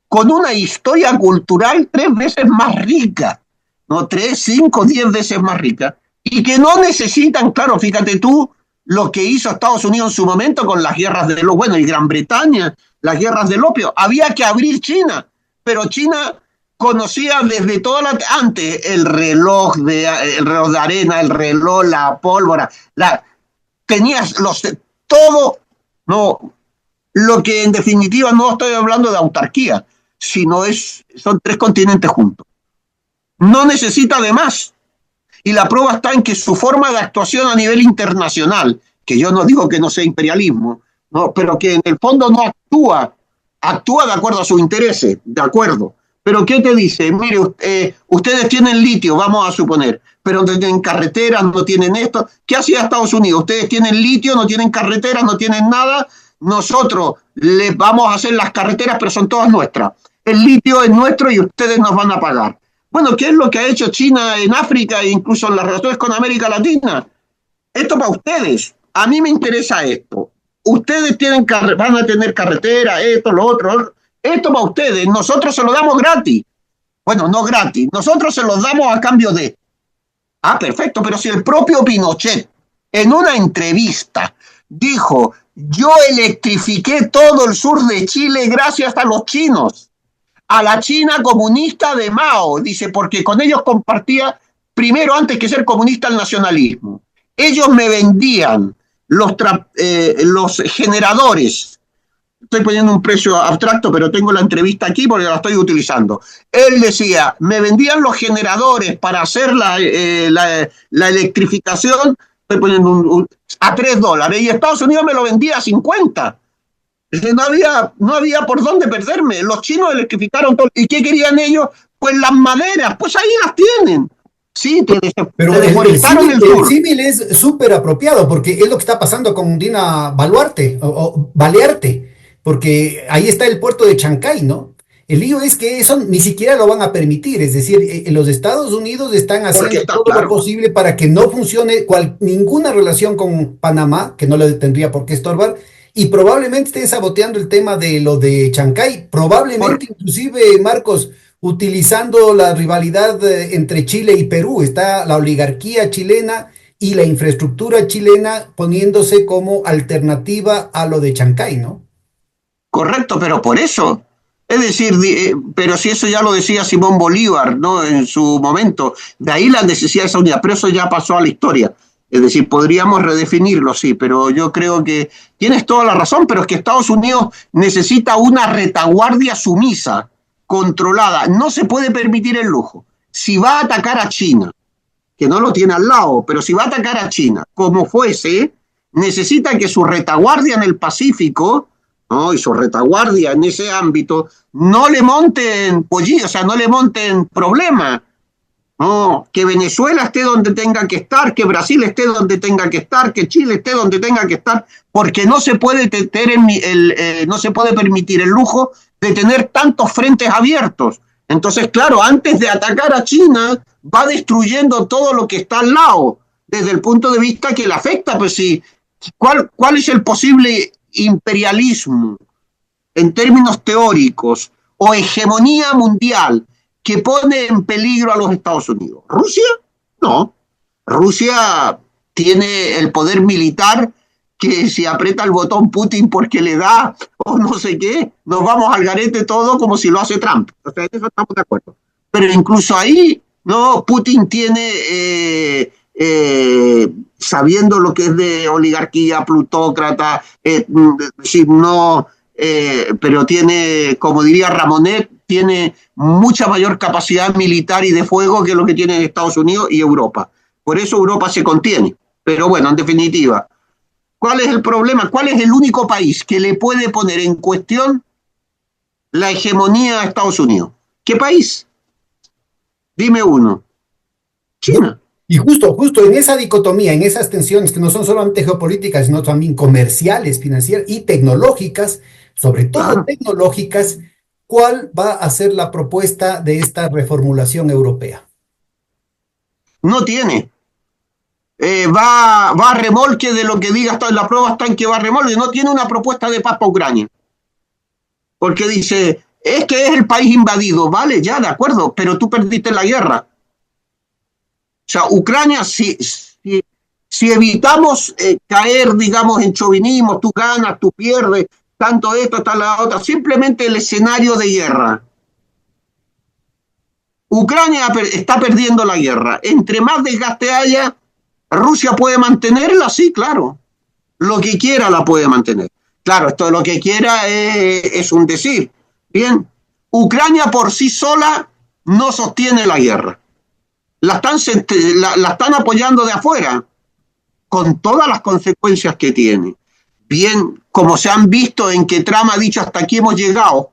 con una historia cultural 3 veces más rica, ¿no? 3, 5, 10 veces más rica, y que no necesitan, claro, fíjate tú, lo que hizo Estados Unidos en su momento con las guerras de los, bueno, y Gran Bretaña, las guerras del opio, había que abrir China, pero China conocía desde antes el reloj de arena, el reloj, la pólvora, tenías todo, no, lo que en definitiva no estoy hablando de autarquía, sino son 3 continentes juntos. No necesita de más. Y la prueba está en que su forma de actuación a nivel internacional, que yo no digo que no sea imperialismo, ¿no? Pero que en el fondo no actúa de acuerdo a sus intereses, de acuerdo. Pero ¿qué te dice? Mire, ustedes tienen litio, vamos a suponer, pero no tienen carreteras, no tienen esto. ¿Qué hacía Estados Unidos? Ustedes tienen litio, no tienen carreteras, no tienen nada. Nosotros les vamos a hacer las carreteras, pero son todas nuestras. El litio es nuestro y ustedes nos van a pagar. Bueno, ¿qué es lo que ha hecho China en África e incluso en las relaciones con América Latina? Esto para ustedes. A mí me interesa esto. Ustedes van a tener carretera, esto, lo otro. Esto para ustedes. Nosotros se lo damos gratis. Bueno, no gratis. Nosotros se los damos a cambio de... Ah, perfecto. Pero si el propio Pinochet en una entrevista dijo: yo electrifiqué todo el sur de Chile gracias a los chinos, a la China comunista de Mao, dice, porque con ellos compartía, primero, antes que ser comunista, el nacionalismo. Ellos me vendían los generadores. Estoy poniendo un precio abstracto, pero tengo la entrevista aquí porque la estoy utilizando. Él decía, me vendían los generadores para hacer la electrificación, estoy poniendo a $3, y Estados Unidos me lo vendía a 50. No había por dónde perderme. Los chinos electrificaron todo. ¿Y qué querían ellos? Pues las maderas, pues ahí las tienen. Sí, pero el símil es súper apropiado, porque es lo que está pasando con Dina Boluarte o Balearte, porque ahí está el puerto de Chancay, ¿no? El lío es que eso ni siquiera lo van a permitir, es decir, los Estados Unidos están Porque haciendo está todo lo claro. posible para que no funcione ninguna relación con Panamá, que no le tendría por qué estorbar, y probablemente estén saboteando el tema de lo de Chancay, Por, probablemente inclusive, Marcos, utilizando la rivalidad entre Chile y Perú, está la oligarquía chilena y la infraestructura chilena poniéndose como alternativa a lo de Chancay, ¿no? Correcto, pero por eso. Es decir, pero si eso ya lo decía Simón Bolívar, ¿no? En su momento, de ahí la necesidad de esa unidad, pero eso ya pasó a la historia. Es decir, podríamos redefinirlo, sí, pero yo creo que tienes toda la razón, pero es que Estados Unidos necesita una retaguardia sumisa, controlada. No se puede permitir el lujo. Si va a atacar a China, que no lo tiene al lado, pero si va a atacar a China, como fuese, necesita que su retaguardia en el Pacífico, ¿no? Y su retaguardia en ese ámbito, no le monten pollillos, o sea, no le monten problemas. No, que Venezuela esté donde tenga que estar, que Brasil esté donde tenga que estar, que Chile esté donde tenga que estar, porque no se puede no se puede permitir el lujo de tener tantos frentes abiertos. Entonces, claro, antes de atacar a China, va destruyendo todo lo que está al lado, desde el punto de vista que le afecta, pues sí. ¿Cuál es el posible imperialismo en términos teóricos o hegemonía mundial que pone en peligro a los Estados Unidos? ¿Rusia? No. Rusia tiene el poder militar que si aprieta el botón Putin porque le da o no sé qué, nos vamos al garete todo como si lo hace Trump. O sea, en eso estamos de acuerdo. Pero incluso ahí, no, Putin tiene, sabiendo lo que es de oligarquía, plutócrata, si no, pero tiene, como diría Ramonet, tiene mucha mayor capacidad militar y de fuego que lo que tienen Estados Unidos y Europa. Por eso Europa se contiene. Pero bueno, en definitiva, ¿cuál es el problema? ¿Cuál es el único país que le puede poner en cuestión la hegemonía a Estados Unidos? ¿Qué país? Dime uno. China. Y justo en esa dicotomía, en esas tensiones que no son solamente geopolíticas, sino también comerciales, financieras y tecnológicas, sobre todo Claro. tecnológicas, ¿cuál va a ser la propuesta de esta reformulación europea? No tiene. Va a remolque de lo que diga, hasta en la prueba está en que va a remolque. No tiene una propuesta de paz para Ucrania. Porque dice, es que es el país invadido. Vale, ya, de acuerdo, pero tú perdiste la guerra. O sea, Ucrania, si evitamos caer, digamos, en chauvinismo, tú ganas, tú pierdes, tanto esto, tal la otra, simplemente el escenario de guerra. Ucrania está perdiendo la guerra. Entre más desgaste haya, Rusia puede mantenerla, sí, claro. Lo que quiera la puede mantener. Claro, esto de lo que quiera es un decir. Bien, Ucrania por sí sola no sostiene la guerra. La están apoyando de afuera, con todas las consecuencias que tiene. Bien, como se han visto en que Trump ha dicho hasta aquí hemos llegado,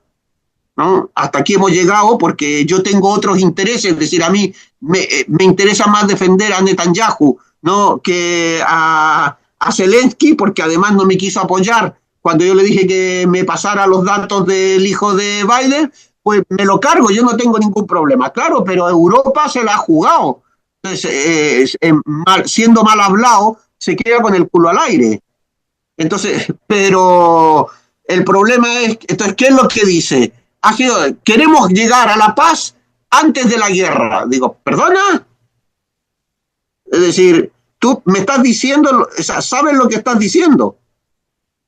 ¿no? Hasta aquí hemos llegado porque yo tengo otros intereses, es decir, a mí me interesa más defender a Netanyahu, ¿no? Que a Zelensky, porque además no me quiso apoyar cuando yo le dije que me pasara los datos del hijo de Biden, pues me lo cargo, yo no tengo ningún problema, claro, pero Europa se la ha jugado. Entonces, siendo mal hablado, se queda con el culo al aire. Entonces, pero el problema es, entonces, ¿qué es lo que dice? Queremos llegar a la paz antes de la guerra. Digo, ¿perdona? Es decir, tú me estás diciendo, o sea, ¿sabes lo que estás diciendo?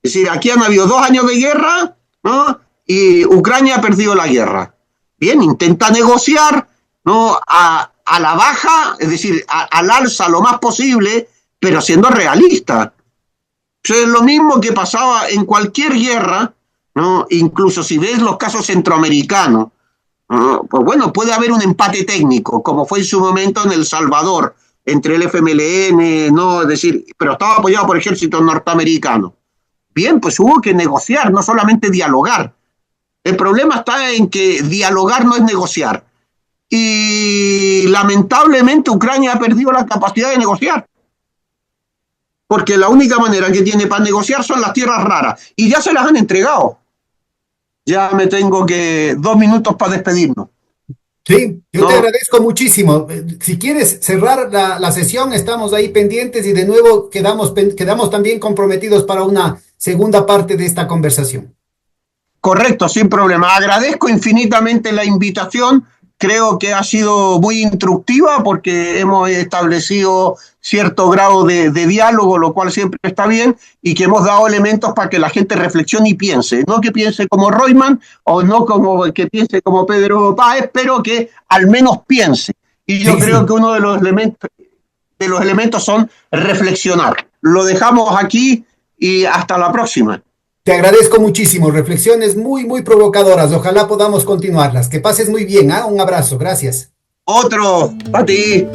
Es decir, aquí han habido 2 años de guerra, ¿no? Y Ucrania ha perdido la guerra. Bien, intenta negociar, ¿no? A la baja, es decir, al alza lo más posible, pero siendo realista. Eso es lo mismo que pasaba en cualquier guerra, ¿no? Incluso si ves los casos centroamericanos, ¿no? Pues bueno, puede haber un empate técnico, como fue en su momento en El Salvador, entre el FMLN, ¿no? Es decir, pero estaba apoyado por ejércitos norteamericanos. Bien, pues hubo que negociar, no solamente dialogar. El problema está en que dialogar no es negociar. Y lamentablemente Ucrania ha perdido la capacidad de negociar. Porque la única manera que tiene para negociar son las tierras raras. Y ya se las han entregado. ya me tengo que 2 minutos para despedirnos. Sí, yo te ¿No? agradezco muchísimo. Si quieres cerrar la sesión, estamos ahí pendientes y de nuevo quedamos también comprometidos para una segunda parte de esta conversación. Correcto, sin problema. Agradezco infinitamente la invitación. Creo que ha sido muy instructiva porque hemos establecido cierto grado de diálogo, lo cual siempre está bien, y que hemos dado elementos para que la gente reflexione y piense. No que piense como Royman o no como que piense como Pedro Páez, pero que al menos piense. Y yo Sí, creo que sí. uno de los elementos son reflexionar. Lo dejamos aquí y hasta la próxima. Te agradezco muchísimo. Reflexiones muy, muy provocadoras. Ojalá podamos continuarlas. Que pases muy bien, ¿ah? Un abrazo. Gracias. Otro, a ti.